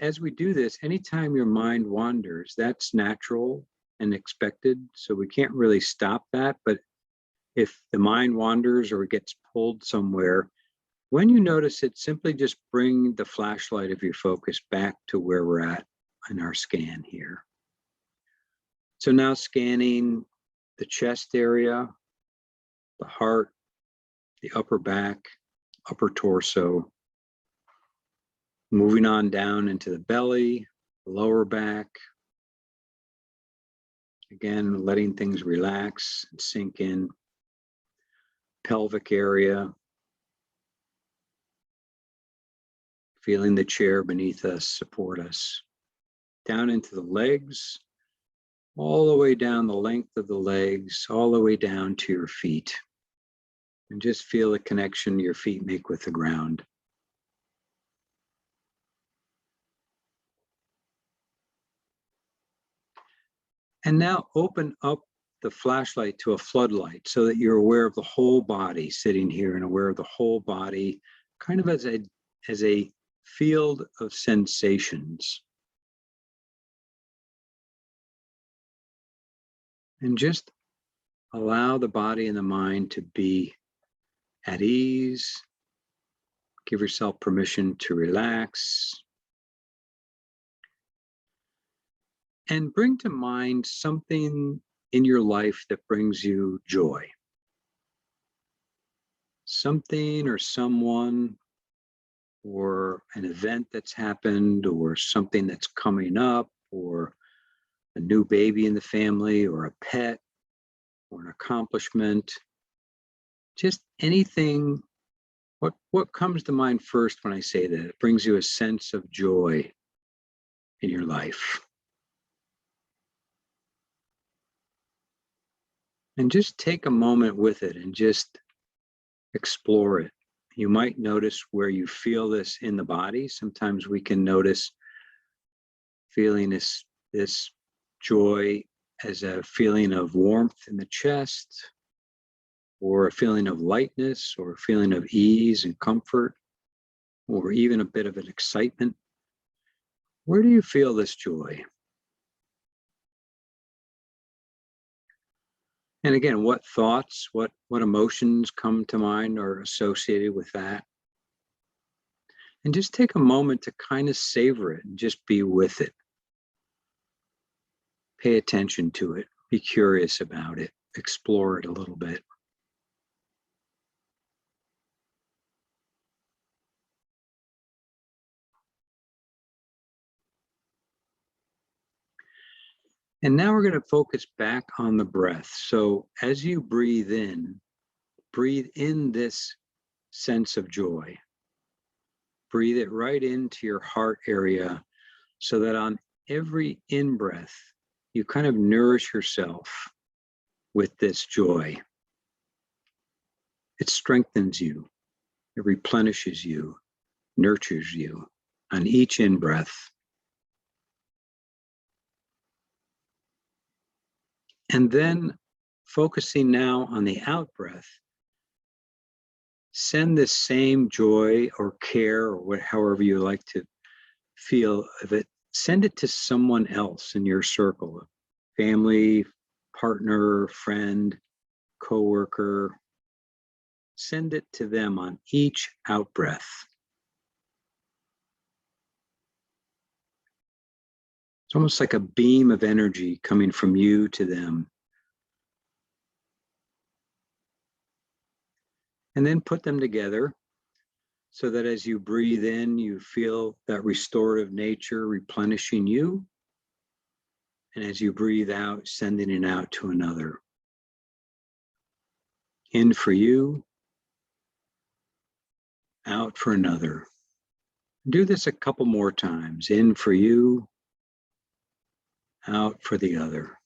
A: as we do this, anytime your mind wanders, that's natural and expected. So we can't really stop that. But if the mind wanders or it gets pulled somewhere, when you notice it, simply just bring the flashlight of your focus back to where we're at in our scan here. So now scanning the chest area, the heart, the upper back, upper torso, moving on down into the belly, the lower back. Again, letting things relax and sink in. Pelvic area. Feeling the chair beneath us support us. Down into the legs, all the way down the length of the legs, all the way down to your feet. And just feel the connection your feet make with the ground. And now open up the flashlight to a floodlight so that you're aware of the whole body sitting here and aware of the whole body kind of as a field of sensations. And just allow the body and the mind to be at ease. Give yourself permission to relax. And bring to mind something in your life that brings you joy. Something or someone or an event that's happened or something that's coming up or a new baby in the family or a pet or an accomplishment. Just anything. What comes to mind first when I say that? It brings you a sense of joy in your life. And just take a moment with it and just explore it. You might notice where you feel this in the body. Sometimes we can notice feeling this joy as a feeling of warmth in the chest, or a feeling of lightness, or a feeling of ease and comfort, or even a bit of an excitement. Where do you feel this joy? And again, what thoughts, what emotions come to mind or associated with that? And just take a moment to kind of savor it and just be with it. Pay attention to it. Be curious about it. Explore it a little bit. And now we're going to focus back on the breath. So as you breathe in this sense of joy. Breathe it right into your heart area so that on every in-breath, you kind of nourish yourself with this joy. It strengthens you. It replenishes you, nurtures you on each in-breath. And then focusing now on the out-breath, send this same joy or care or however you like to feel of it, send it to someone else in your circle, family, partner, friend, coworker. Send it to them on each out breath. It's almost like a beam of energy coming from you to them. And then put them together so that as you breathe in, you feel that restorative nature replenishing you. And as you breathe out, sending it out to another. In for you, out for another. Do this a couple more times. In for you, out for the other.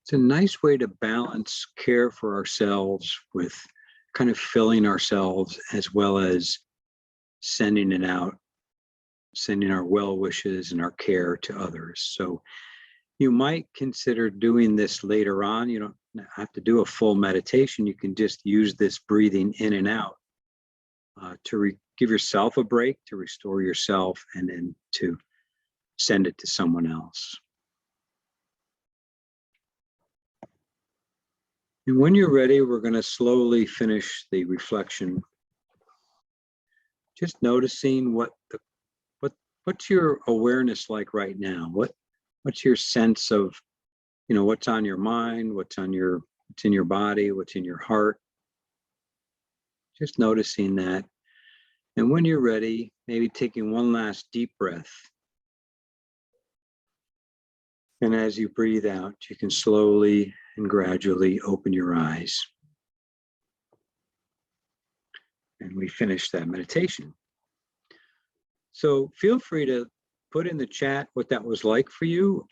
A: It's a nice way to balance care for ourselves with kind of filling ourselves as well as sending it out, sending our well wishes and our care to others. So you might consider doing this later on. You don't have to do a full meditation. You can just use this breathing in and out to give yourself a break, to restore yourself, and then to send it to someone else. And when you're ready, we're going to slowly finish the reflection. Just noticing what's your awareness like right now? What's your sense of, what's on your mind, what's in your body, what's in your heart? Just noticing that. And when you're ready, maybe taking one last deep breath. And as you breathe out, you can slowly and gradually open your eyes. And we finish that meditation. So feel free to put in the chat what that was like for you.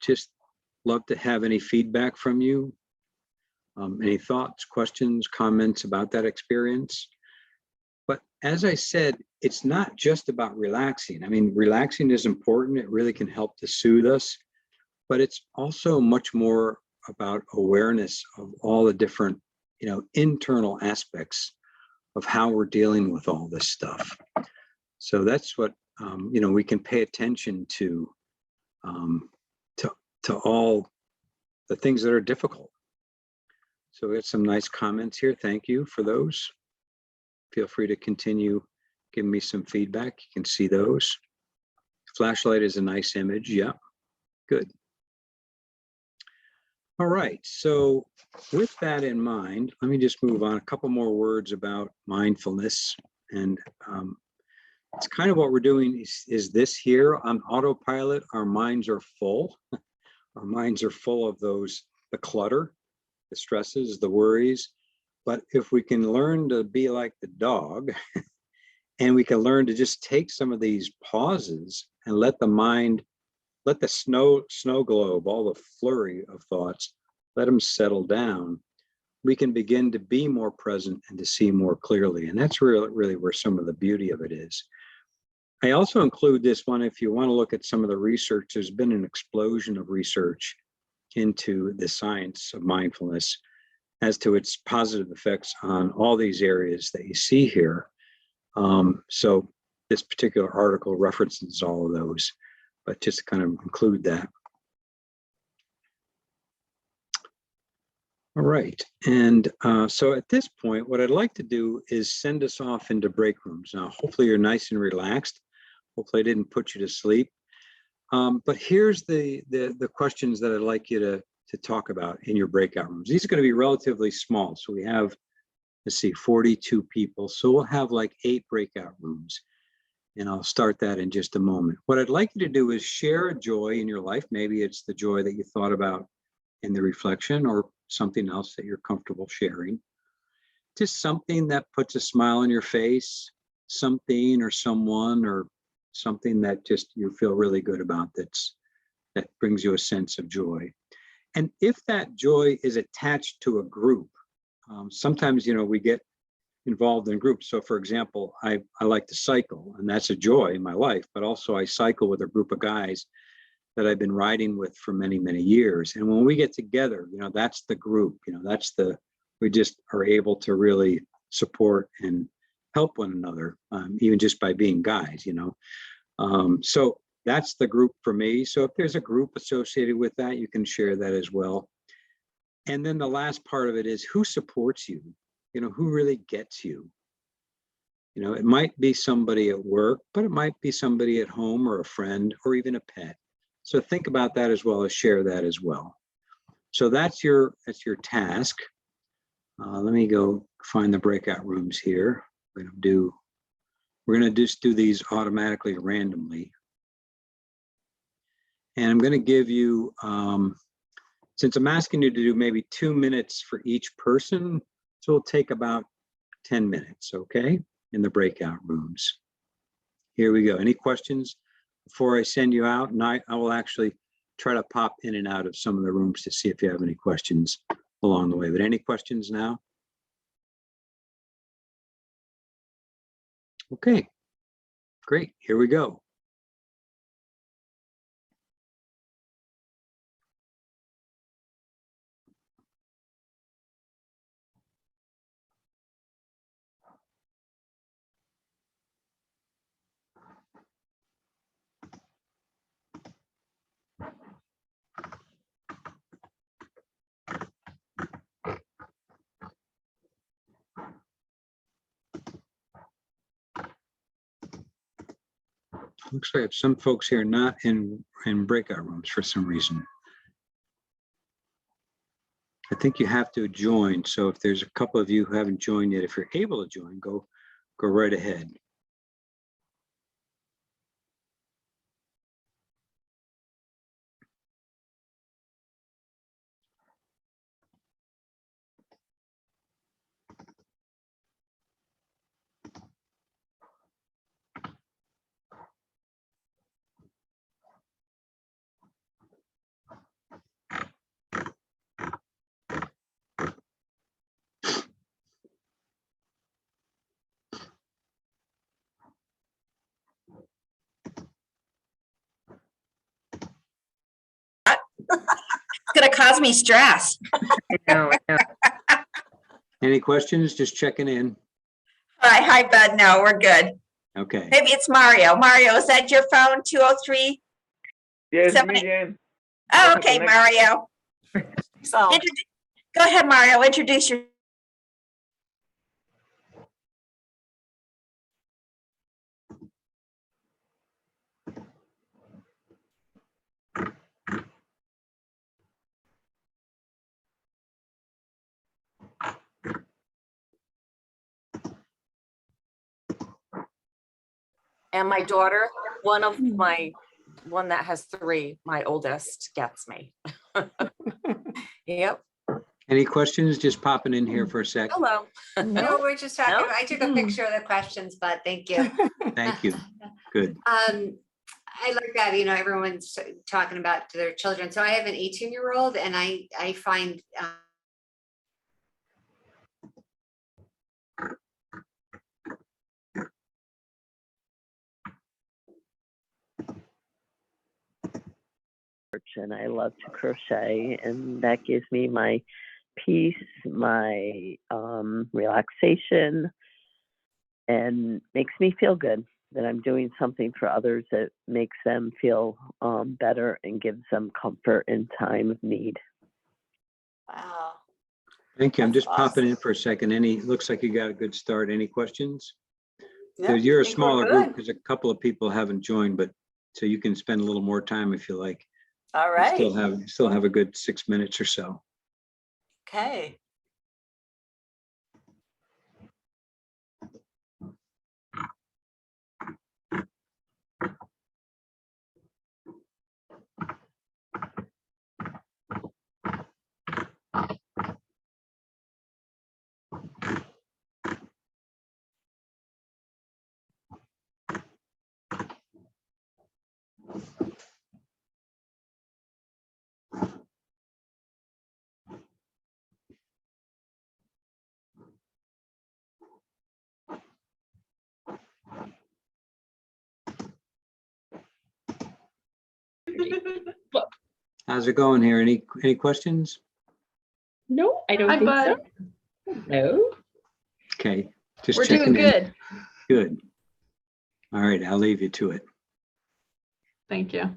A: Just love to have any feedback from you. Any thoughts, questions, comments about that experience. But as I said, it's not just about relaxing. I mean, relaxing is important. It really can help to soothe us. But it's also much more about awareness of all the different, internal aspects of how we're dealing with all this stuff. So that's what, we can pay attention to all the things that are difficult. So we have some nice comments here. Thank you for those. Feel free to continue giving me some feedback. You can see those. Flashlight is a nice image. Yeah, good. All right, so with that in mind, let me just move on. A couple more words about mindfulness. And it's kind of what we're doing is this here on autopilot. Our minds are full. Our minds are full of the clutter, the stresses, the worries. But if we can learn to be like the dog, and we can learn to just take some of these pauses and let the snow globe, all the flurry of thoughts, let them settle down, we can begin to be more present and to see more clearly. And that's really where some of the beauty of it is. I also include this one, if you want to look at some of the research, there's been an explosion of research into the science of mindfulness as to its positive effects on all these areas that you see here. So this particular article references all of those, but just to kind of include that. All right, and so at this point, what I'd like to do is send us off into break rooms. Now, hopefully you're nice and relaxed. Hopefully I didn't put you to sleep. But here's the questions that I'd like you to talk about in your breakout rooms. These are going to be relatively small. So we have, let's see, 42 people. So we'll have like 8 breakout rooms. And I'll start that in just a moment. What I'd like you to do is share a joy in your life. Maybe it's the joy that you thought about in the reflection or something else that you're comfortable sharing. Just something that puts a smile on your face, something or someone or something that just you feel really good about that brings you a sense of joy. And if that joy is attached to a group, sometimes, we get involved in groups. So for example, I like to cycle, and that's a joy in my life, but also I cycle with a group of guys that I've been riding with for many, many years. And when we get together, that's the group, we just are able to really support and help one another, even just by being guys, So that's the group for me. So if there's a group associated with that, you can share that as well. And then the last part of it is who supports you, who really gets you. It might be somebody at work, but it might be somebody at home or a friend or even a pet. So think about that as well as share that as well. So that's your task. Let me go find the breakout rooms here. We're going to just do these automatically randomly. And I'm going to give you, since I'm asking you to do maybe 2 minutes for each person, so it'll take about 10 minutes, okay, in the breakout rooms. Here we go. Any questions before I send you out? And I will actually try to pop in and out of some of the rooms to see if you have any questions along the way. But any questions now? Okay, great. Here we go. Looks like I have some folks here not in breakout rooms for some reason. I think you have to join. So if there's a couple of you who haven't joined yet, if you're able to join, go right ahead.
C: It's going to cause me stress.
D: I know.
A: Any questions? Just checking in.
C: Hi, Bud. No, we're good.
A: Okay.
C: Maybe it's Mario. Mario, is that your phone? 203?
E: Yes,
C: Somebody-
E: me, Jen.
C: Oh, okay, Mario.
D: So
C: Go ahead, Mario. Introduce your.
D: and my daughter, one that has 3, my oldest, gets me. Yep.
A: Any questions? Just popping in here for a sec.
D: Hello.
F: No, we're just talking.
D: No?
F: I took a picture of the questions, but thank you.
A: Thank you. Good.
F: I like that, everyone's talking about their children. So I have an 18-year-old and I find
G: and I love to crochet, and that gives me my peace, my relaxation, and makes me feel good that I'm doing something for others that makes them feel better and gives them comfort in time of need.
F: wow.
A: Thank you. I'm
F: That's
A: just popping in
F: awesome.
A: for a second. Looks like you got a good start. Any questions?
F: No,
A: You're
F: I
A: a
F: think we're
A: smaller group
F: good.
A: because a couple of people haven't joined, but so you can spend a little more time if you like.
D: All
A: You
D: right.
A: still have a good 6 minutes or so.
D: Okay.
A: How's it going here? Any questions?
E: No, I don't
H: Hi,
E: think
H: Bud.
E: so. No,
A: Okay, just
H: We're
A: checking
H: doing
A: in.
H: good.
A: Good. All right, I'll leave you to it.
H: Thank you.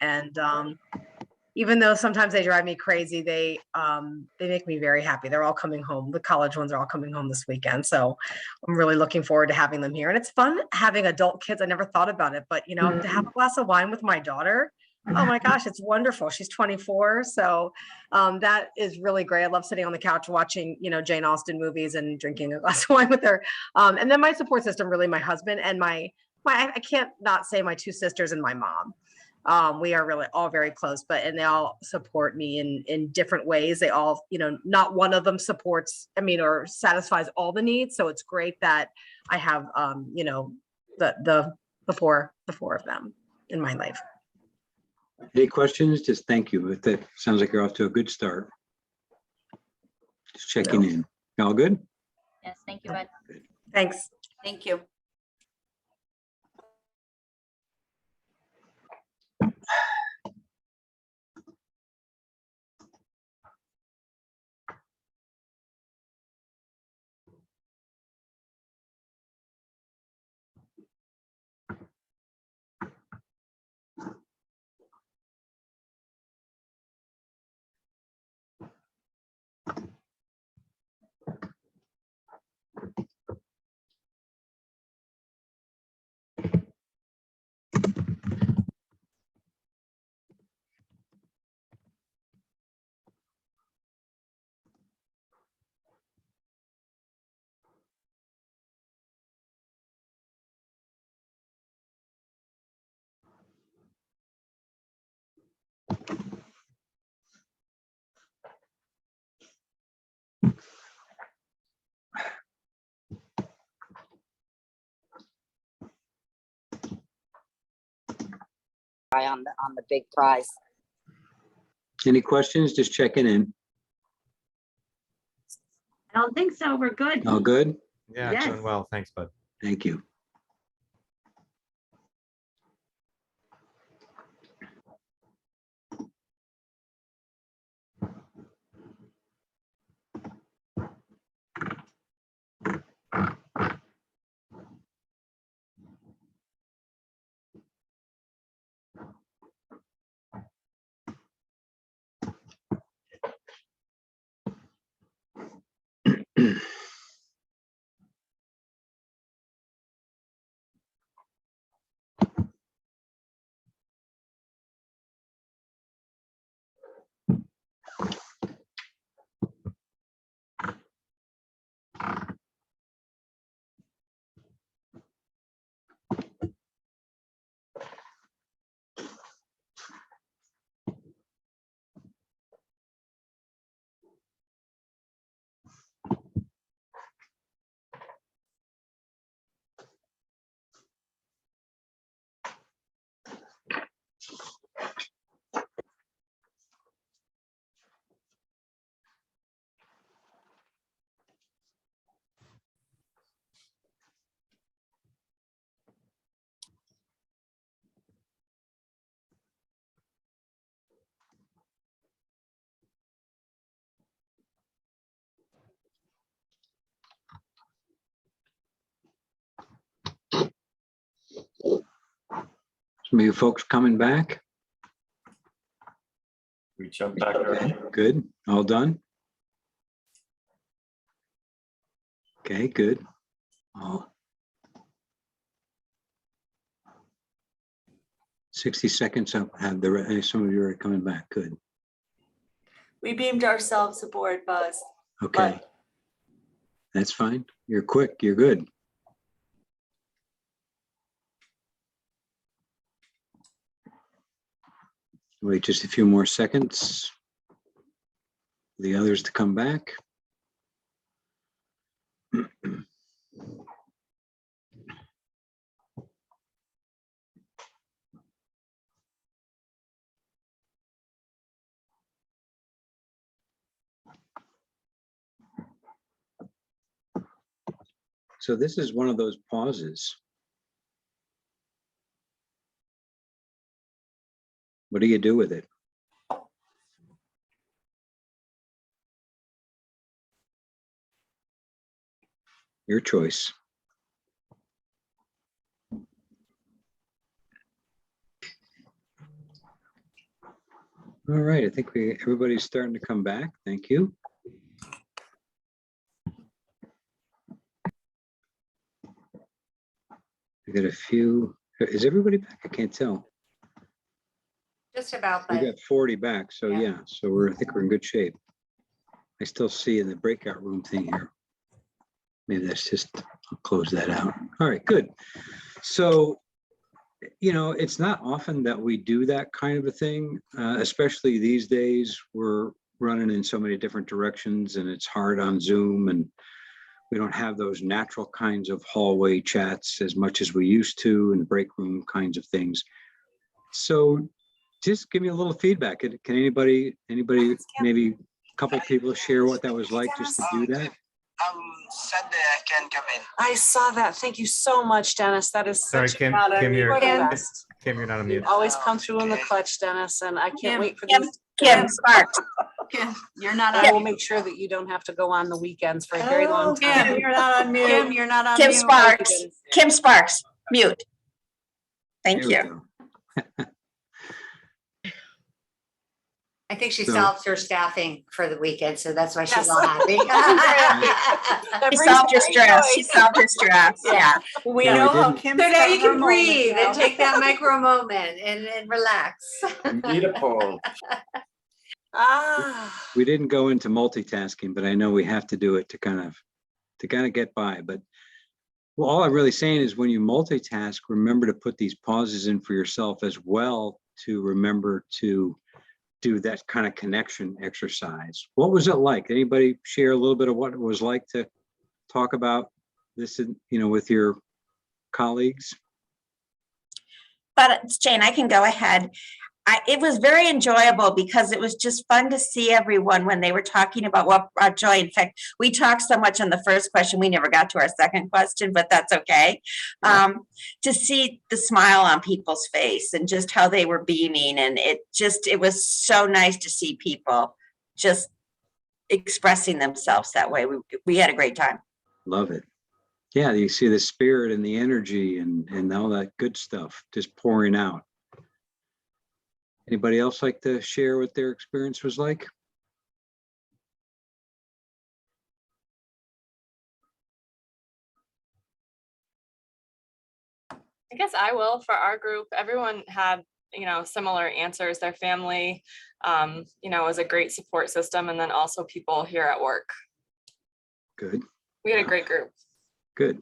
I: And even though sometimes they drive me crazy, they make me very happy. They're all coming home. The college ones are all coming home this weekend, so I'm really looking forward to having them here. And it's fun having adult kids. I never thought about it, but you know, to have a glass of wine with my daughter, oh my gosh, it's wonderful. She's 24, so that is really great. I love sitting on the couch watching, you know, Jane Austen movies and drinking a glass of wine with her. And then my support system, really, my husband and my I can't not say my two sisters and my mom. We are really all very close, and they all support me in different ways. They all, you know, not one of them supports, or satisfies all the needs. So it's great that I have, you know, the four of them in my life.
A: Any questions? Just thank you. That sounds like you're off to a good start. Just checking in. All good?
J: Yes, thank you, Bud.
I: Thanks.
C: Thank you.
J: On the big prize.
A: Any questions? Just checking in.
E: I don't think so. We're good.
A: All good?
B: Yeah,
E: Yes.
B: doing well. Thanks, Bud.
A: Thank you. Some of you folks coming back?
K: We jumped back early.
A: Good. All done? Okay, good. Oh. 60 seconds up. Have some of you are coming back. Good.
C: We beamed ourselves aboard, Buzz.
A: Okay. That's fine. You're quick. You're good. Wait just a few more seconds. The others to come back. So this is one of those pauses. What do you do with it? Your choice. All right, I think everybody's starting to come back. Thank you. We got a few. Is everybody back? I can't tell.
F: Just about,
A: We
F: but
A: got 40 back, so
F: Yeah.
A: yeah. So I think we're in good shape. I still see in the breakout room thing here. Maybe that's just, I'll close that out. All right, good. So, it's not often that we do that kind of a thing, especially these days. We're running in so many different directions and it's hard on Zoom, and we don't have those natural kinds of hallway chats as much as we used to, and break room kinds of things. So just give me a little feedback. Can anybody, maybe a couple people share what that was like just to do that?
K: Sunday I can come in.
D: I saw that. Thank you so much, Dennis. That is
B: Sorry,
D: such
B: Kim,
D: an honor.
B: Kim,
D: You
B: you're-
D: are the
F: Kim.
D: best.
B: Kim, you're not on
D: You
B: mute.
D: always come through in the
K: Okay.
D: clutch, Dennis, and I can't
C: Kim,
D: wait for
C: Kim,
D: these.
C: Kim Sparks.
J: Kim, you're not
D: I will
J: on.
D: make sure that you don't have to go on the weekends for a very long
J: Kim,
D: time.
J: you're not on mute. Kim, you're not on
C: Kim
J: mute.
C: Sparks. Kim Sparks, mute. Thank
A: There we
C: you.
A: go.
F: I think she
A: So-
F: solved her staffing for the weekend, so that's why she's
D: Yes.
F: all happy.
D: That
C: She
D: brings
C: solved
D: me
C: your
D: great
C: stress.
D: joy.
C: She solved your stress. Yeah.
J: We
A: Yeah, we
J: know how
A: didn't-
J: Kim's
F: So now you
J: got her
F: can
J: moment
F: breathe
J: now.
F: and take that micro moment and relax.
K: Beautiful.
D: Ah.
A: We didn't go into multitasking, but I know we have to do it to kind of get by. But well, all I'm really saying is when you multitask, remember to put these pauses in for yourself as well, to remember to do that kind of connection exercise. What was it like? Anybody share a little bit of what it was like to talk about this, with your colleagues?
C: But Jane, I can go ahead. It was very enjoyable because it was just fun to see everyone when they were talking about what brought joy. In fact, we talked so much on the first question, we never got to our second question, but that's okay. To see the smile on people's face and just how they were beaming. And it was so nice to see people just expressing themselves that way. We had a great time.
A: Love it. Yeah, you see the spirit and the energy and all that good stuff just pouring out. Anybody else like to share what their experience was like?
L: I guess I will. For our group, everyone had, similar answers. Their family, was a great support system. And then also people here at work.
A: Good.
L: We had a great group.
A: Good.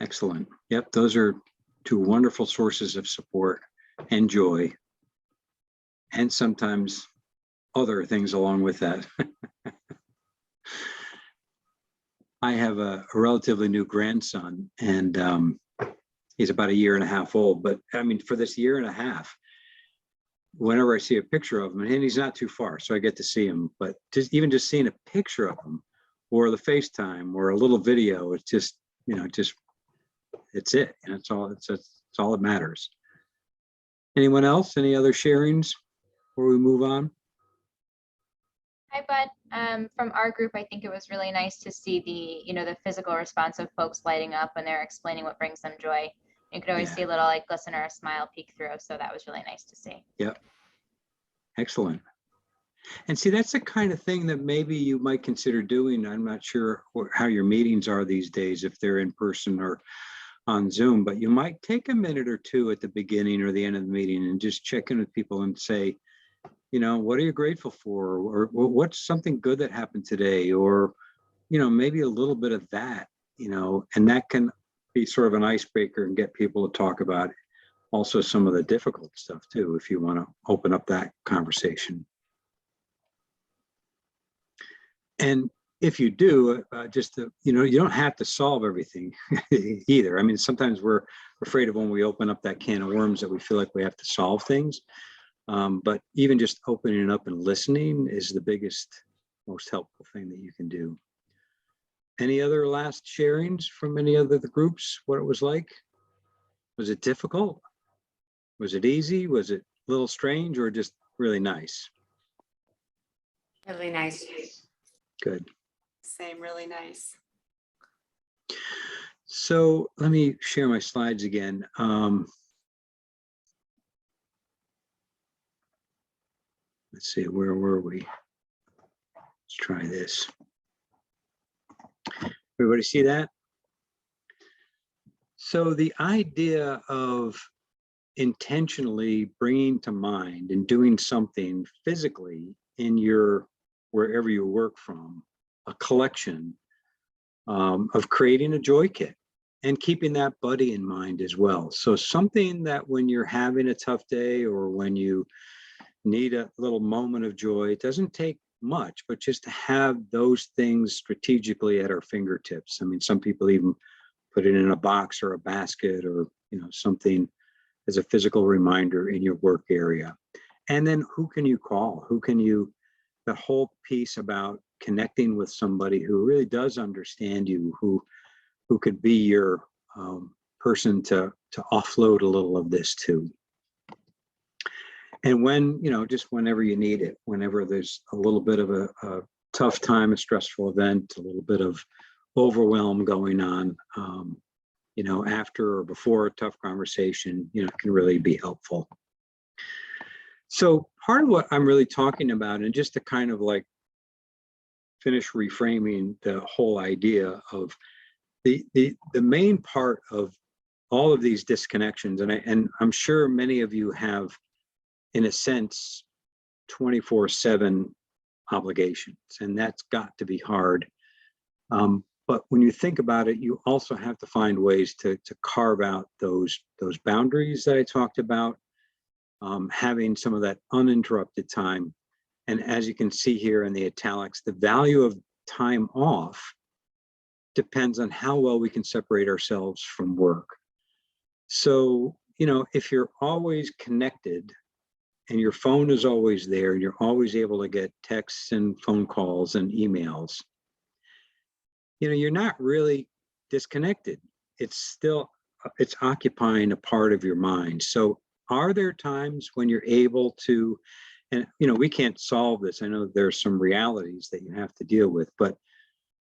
A: Excellent. Yep, those are two wonderful sources of support and joy, and sometimes other things along with that. I have a relatively new grandson, and he's about 1.5 years old. But I mean, for this 1.5 years, whenever I see a picture of him, and he's not too far, so I get to see him, but just seeing a picture of him or the FaceTime or a little video, it's just, it's it. And it's all that matters. Anyone else? Any other sharings before we move on?
M: Hi, Bud. From our group, I think it was really nice to see the physical response of folks lighting up when they're explaining what brings them joy. You could always see a little glisten or a smile peek through. So that was really nice to see.
A: Yep. Excellent. And see, that's the kind of thing that maybe you might consider doing. I'm not sure how your meetings are these days, if they're in person or on Zoom, but you might take a minute or two at the beginning or the end of the meeting and just check in with people and say, what are you grateful for? Or what's something good that happened today? Or, maybe a little bit of that, and that can be sort of an icebreaker and get people to talk about also some of the difficult stuff too, if you want to open up that conversation. And if you do, you don't have to solve everything either. I mean, sometimes we're afraid of when we open up that can of worms that we feel like we have to solve things. But even just opening it up and listening is the biggest, most helpful thing that you can do. Any other last sharings from any other the groups? What it was like? Was it difficult? Was it easy? Was it a little strange or just really nice?
F: Really nice.
A: Good.
J: Same, really nice.
A: So let me share my slides again. Let's see, where were we? Let's try this. Everybody see that? So the idea of intentionally bringing to mind and doing something physically in your, wherever you work from, a collection of creating a joy kit and keeping that buddy in mind as well. So something that when you're having a tough day or when you need a little moment of joy, it doesn't take much, but just to have those things strategically at our fingertips. I mean, some people even put it in a box or a basket or, you know, something as a physical reminder in your work area. And then who can you call? Who can you, the whole piece about connecting with somebody who really does understand you, who could be your person to offload a little of this to. And when, you know, just whenever you need it, whenever there's a little bit of a tough time, a stressful event, a little bit of overwhelm going on, you know, after or before a tough conversation, you know, can really be helpful. So part of what I'm really talking about, and just to kind of like finish reframing the whole idea of the main part of all of these disconnections, and I'm sure many of you have, in a sense, 24/7 obligations, and that's got to be hard. But when you think about it, you also have to find ways to carve out those boundaries that I talked about, having some of that uninterrupted time. And as you can see here in the italics, the value of time off depends on how well we can separate ourselves from work. So, you know, if you're always connected and your phone is always there and you're always able to get texts and phone calls and emails, you know, you're not really disconnected. It's still, it's occupying a part of your mind. So are there times when you're able to, and, you know, we can't solve this. I know there's some realities that you have to deal with, but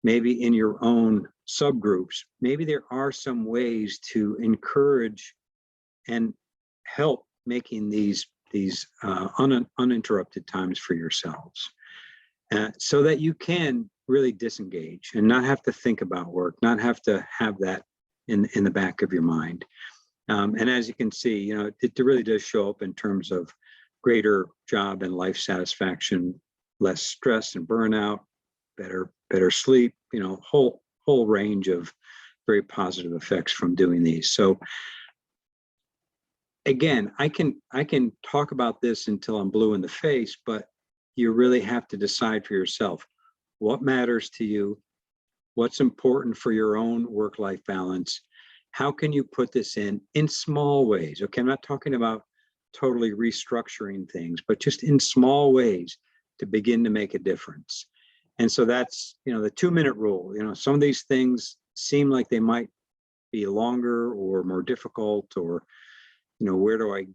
A: maybe in your own subgroups, maybe there are some ways to encourage and help making these uninterrupted times for yourselves, so that you can really disengage and not have to think about work, not have to have that in the back of your mind. And as you can see, you know, it really does show up in terms of greater job and life satisfaction, less stress and burnout, better sleep, you know, whole range of very positive effects from doing these. So again, I can talk about this until I'm blue in the face, but you really have to decide for yourself what matters to you, what's important for your own work-life balance. How can you put this in small ways? Okay, I'm not talking about totally restructuring things, but just in small ways to begin to make a difference. And so that's, you know, the 2-minute rule. You know, some of these things seem like they might be longer or more difficult, or, you know, where do I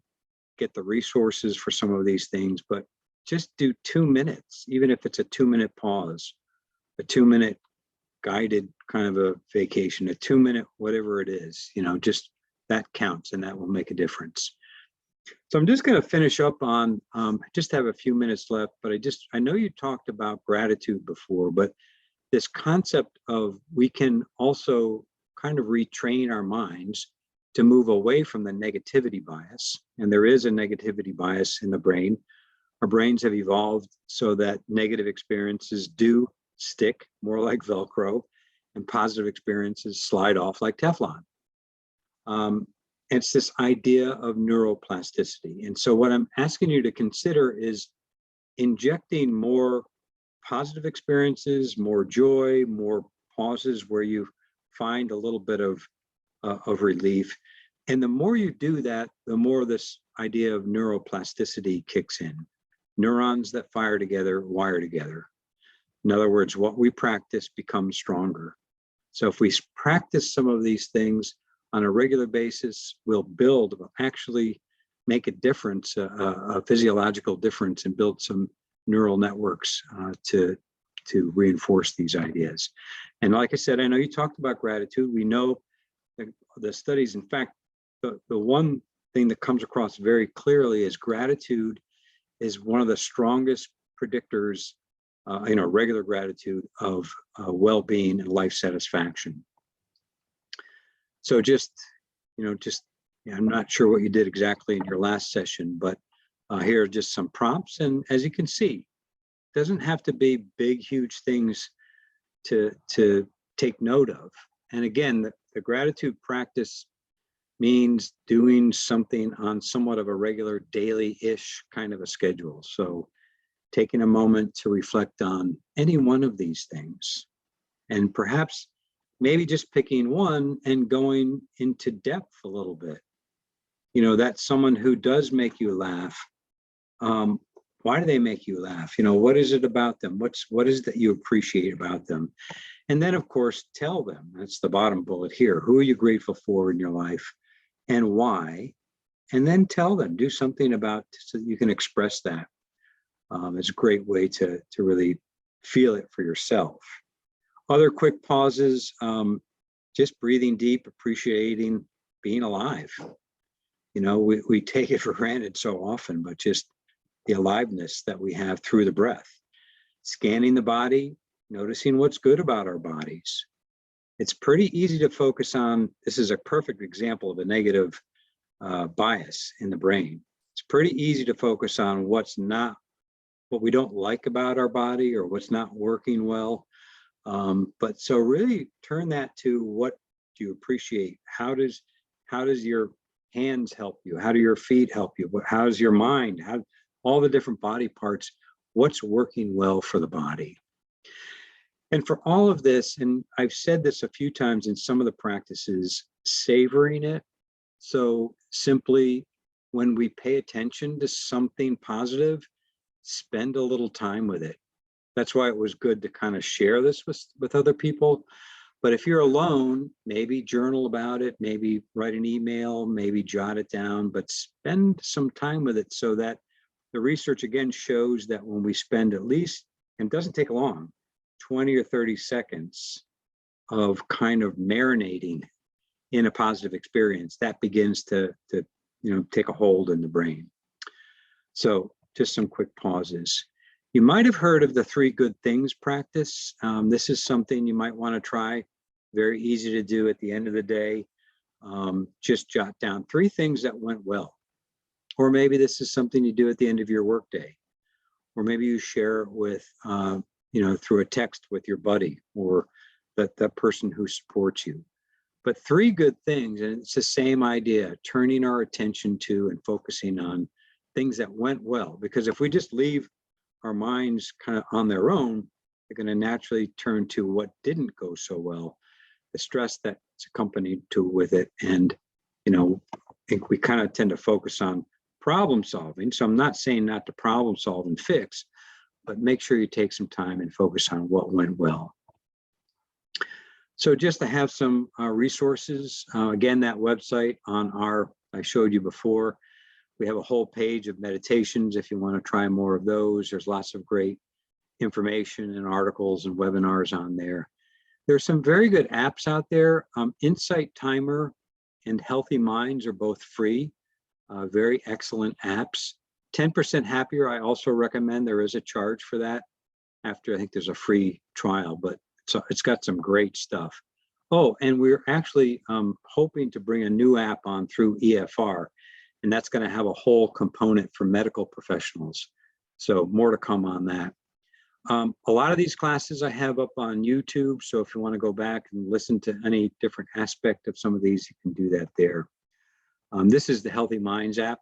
A: get the resources for some of these things? But just do 2 minutes, even if it's a 2-minute pause, a 2-minute guided kind of a vacation, a 2-minute, whatever it is, you know, just that counts and that will make a difference. So I'm just going to finish up on, just have a few minutes left, but I know you talked about gratitude before, but this concept of we can also kind of retrain our minds to move away from the negativity bias. And there is a negativity bias in the brain. Our brains have evolved so that negative experiences do stick more like Velcro and positive experiences slide off like Teflon. It's this idea of neuroplasticity. And so what I'm asking you to consider is injecting more positive experiences, more joy, more pauses where you find a little bit of relief. And the more you do that, the more this idea of neuroplasticity kicks in. Neurons that fire together, wire together. In other words, what we practice becomes stronger. So if we practice some of these things on a regular basis, we'll actually make a difference, a physiological difference, and build some neural networks to reinforce these ideas. And like I said, I know you talked about gratitude. We know the studies, in fact, the one thing that comes across very clearly is gratitude is one of the strongest predictors, regular gratitude of well-being and life satisfaction. So I'm not sure what you did exactly in your last session, but here are just some prompts. And as you can see, it doesn't have to be big, huge things to take note of. And again, the gratitude practice means doing something on somewhat of a regular daily-ish kind of a schedule. So taking a moment to reflect on any one of these things, and perhaps maybe just picking one and going into depth a little bit. That's someone who does make you laugh. Why do they make you laugh? What is it about them? What is it that you appreciate about them? And then, of course, tell them. That's the bottom bullet here. Who are you grateful for in your life and why? And then tell them, do something about so that you can express that. It's a great way to really feel it for yourself. Other quick pauses, just breathing deep, appreciating being alive. We take it for granted so often, but just the aliveness that we have through the breath. Scanning the body, noticing what's good about our bodies. It's pretty easy to focus on, this is a perfect example of a negative bias in the brain. It's pretty easy to focus on what we don't like about our body or what's not working well. But so really turn that to what do you appreciate? How does your hands help you? How do your feet help you? How does your mind? How all the different body parts, what's working well for the body? And for all of this, and I've said this a few times in some of the practices, savoring it. So simply when we pay attention to something positive, spend a little time with it. That's why it was good to kind of share this with other people. But if you're alone, maybe journal about it, maybe write an email, maybe jot it down, but spend some time with it so that the research again shows that when we spend at least, and it doesn't take long, 20 or 30 seconds of kind of marinating in a positive experience, that begins to take a hold in the brain. So just some quick pauses. You might have heard of the 3 good things practice. This is something you might want to try. Very easy to do at the end of the day. Just jot down 3 things that went well. Or maybe this is something you do at the end of your workday. Or maybe you share it with, through a text with your buddy or that person who supports you. But 3 good things, and it's the same idea, turning our attention to and focusing on things that went well. Because if we just leave our minds kind of on their own, they're going to naturally turn to what didn't go so well, the stress that's accompanied with it. And, I think we kind of tend to focus on problem solving. So I'm not saying not to problem solve and fix, but make sure you take some time and focus on what went well. So just to have some resources, again, that website I showed you before, we have a whole page of meditations if you want to try more of those. There's lots of great information and articles and webinars on there. There's some very good apps out there. Insight Timer and Healthy Minds are both free, very excellent apps. 10% Happier, I also recommend. There is a charge for that after I think there's a free trial, but it's got some great stuff. Oh, and we're actually hoping to bring a new app on through EFR, and that's going to have a whole component for medical professionals. So more to come on that. A lot of these classes I have up on YouTube, so if you want to go back and listen to any different aspect of some of these, you can do that there. This is the Healthy Minds app,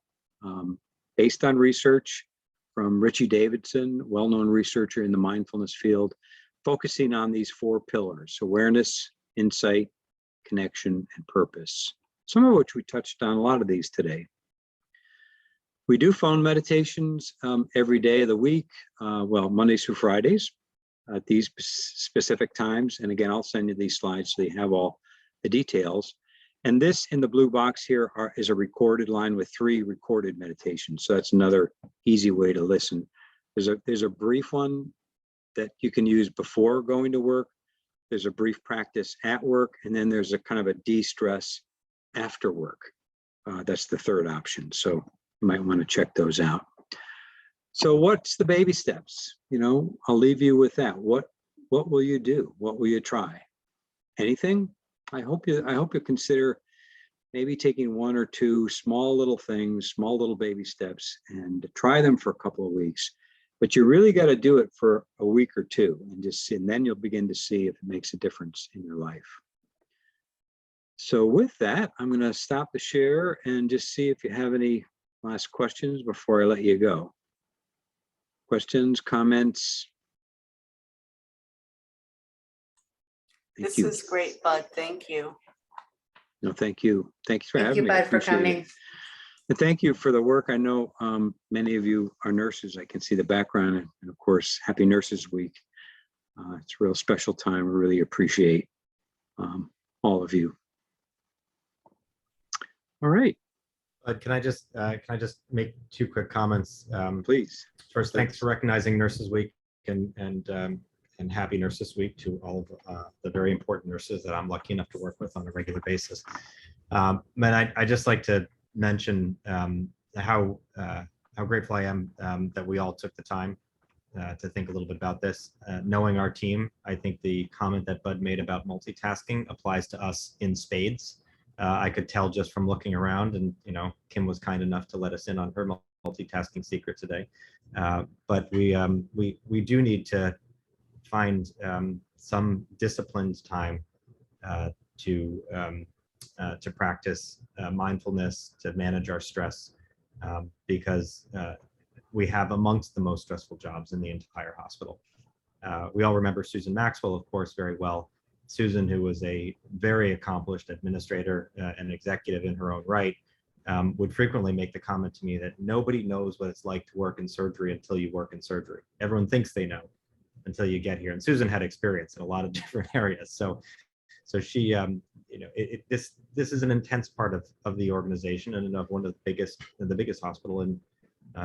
A: based on research from Richie Davidson, well-known researcher in the mindfulness field, focusing on these 4 pillars: awareness, insight, connection, and purpose. Some of which we touched on a lot of these today. We do phone meditations every day of the week, Mondays through Fridays. at these specific times. And again, I'll send you these slides so you have all the details. And this in the blue box here is a recorded line with 3 recorded meditations. So that's another easy way to listen. There's a brief one that you can use before going to work. There's a brief practice at work, and then there's a kind of a de-stress after work. That's the third option. So you might want to check those out. So what's the baby steps? You know, I'll leave you with that. What will you do? What will you try? Anything? I hope you consider maybe taking 1 or 2 small little things, small little baby steps, and try them for a couple of weeks. But you really got to do it for a week or 2 and then you'll begin to see if it makes a difference in your life. So with that, I'm going to stop the share and just see if you have any last questions before I let you go. Questions, comments?
J: This is great, Bud. Thank you.
A: No, thank you. Thank you for having me.
F: Thank you, Bud, for
A: Appreciate
F: coming.
A: it. And thank you for the work. I know many of you are nurses. I can see the background, and of course, Happy Nurses Week. It's a real special time. We really appreciate all of you. All right.
B: Can I just make 2 quick comments?
A: Please.
B: First, thanks for recognizing Nurses Week and Happy Nurses Week to all of the very important nurses that I'm lucky enough to work with on a regular basis. And I just like to mention how grateful I am that we all took the time to think a little bit about this. Knowing our team, I think the comment that Bud made about multitasking applies to us in spades. I could tell just from looking around, and Kim was kind enough to let us in on her multitasking secret today. But we do need to find some disciplined time to practice mindfulness, to manage our stress, because we have amongst the most stressful jobs in the entire hospital. We all remember Susan Maxwell, of course, very well. Susan, who was a very accomplished administrator and executive in her own right, would frequently make the comment to me that nobody knows what it's like to work in surgery until you work in surgery. Everyone thinks they know until you get here. And Susan had experience in a lot of different areas. So she, this is an intense part of the organization and of one of the biggest hospital in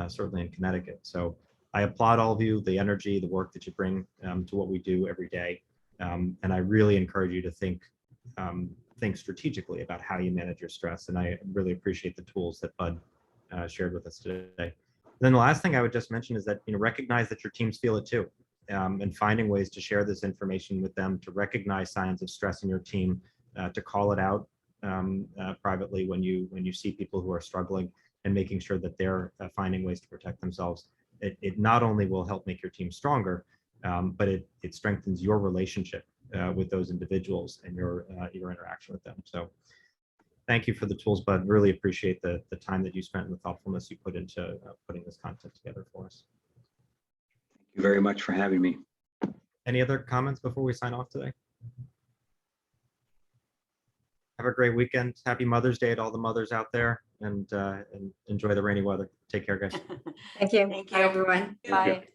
B: certainly in Connecticut. So I applaud all of you, the energy, the work that you bring to what we do every day. And I really encourage you to think strategically about how you manage your stress. And I really appreciate the tools that Bud shared with us today. And then the last thing I would just mention is that recognize that your teams feel it too, and finding ways to share this information with them, to recognize signs of stress in your team, to call it out privately when you see people who are struggling, and making sure that they're finding ways to protect themselves. It not only will help make your team stronger, but it strengthens your relationship with those individuals and your interaction with them. So thank you for the tools, Bud. Really appreciate the time that you spent and the thoughtfulness you put into putting this content together for us.
A: Thank you very much for having me.
B: Any other comments before we sign off today? Have a great weekend. Happy Mother's Day to all the mothers out there, and enjoy the rainy weather. Take care, guys.
F: Thank you.
J: Thank you.
F: Bye, everyone.
J: Bye.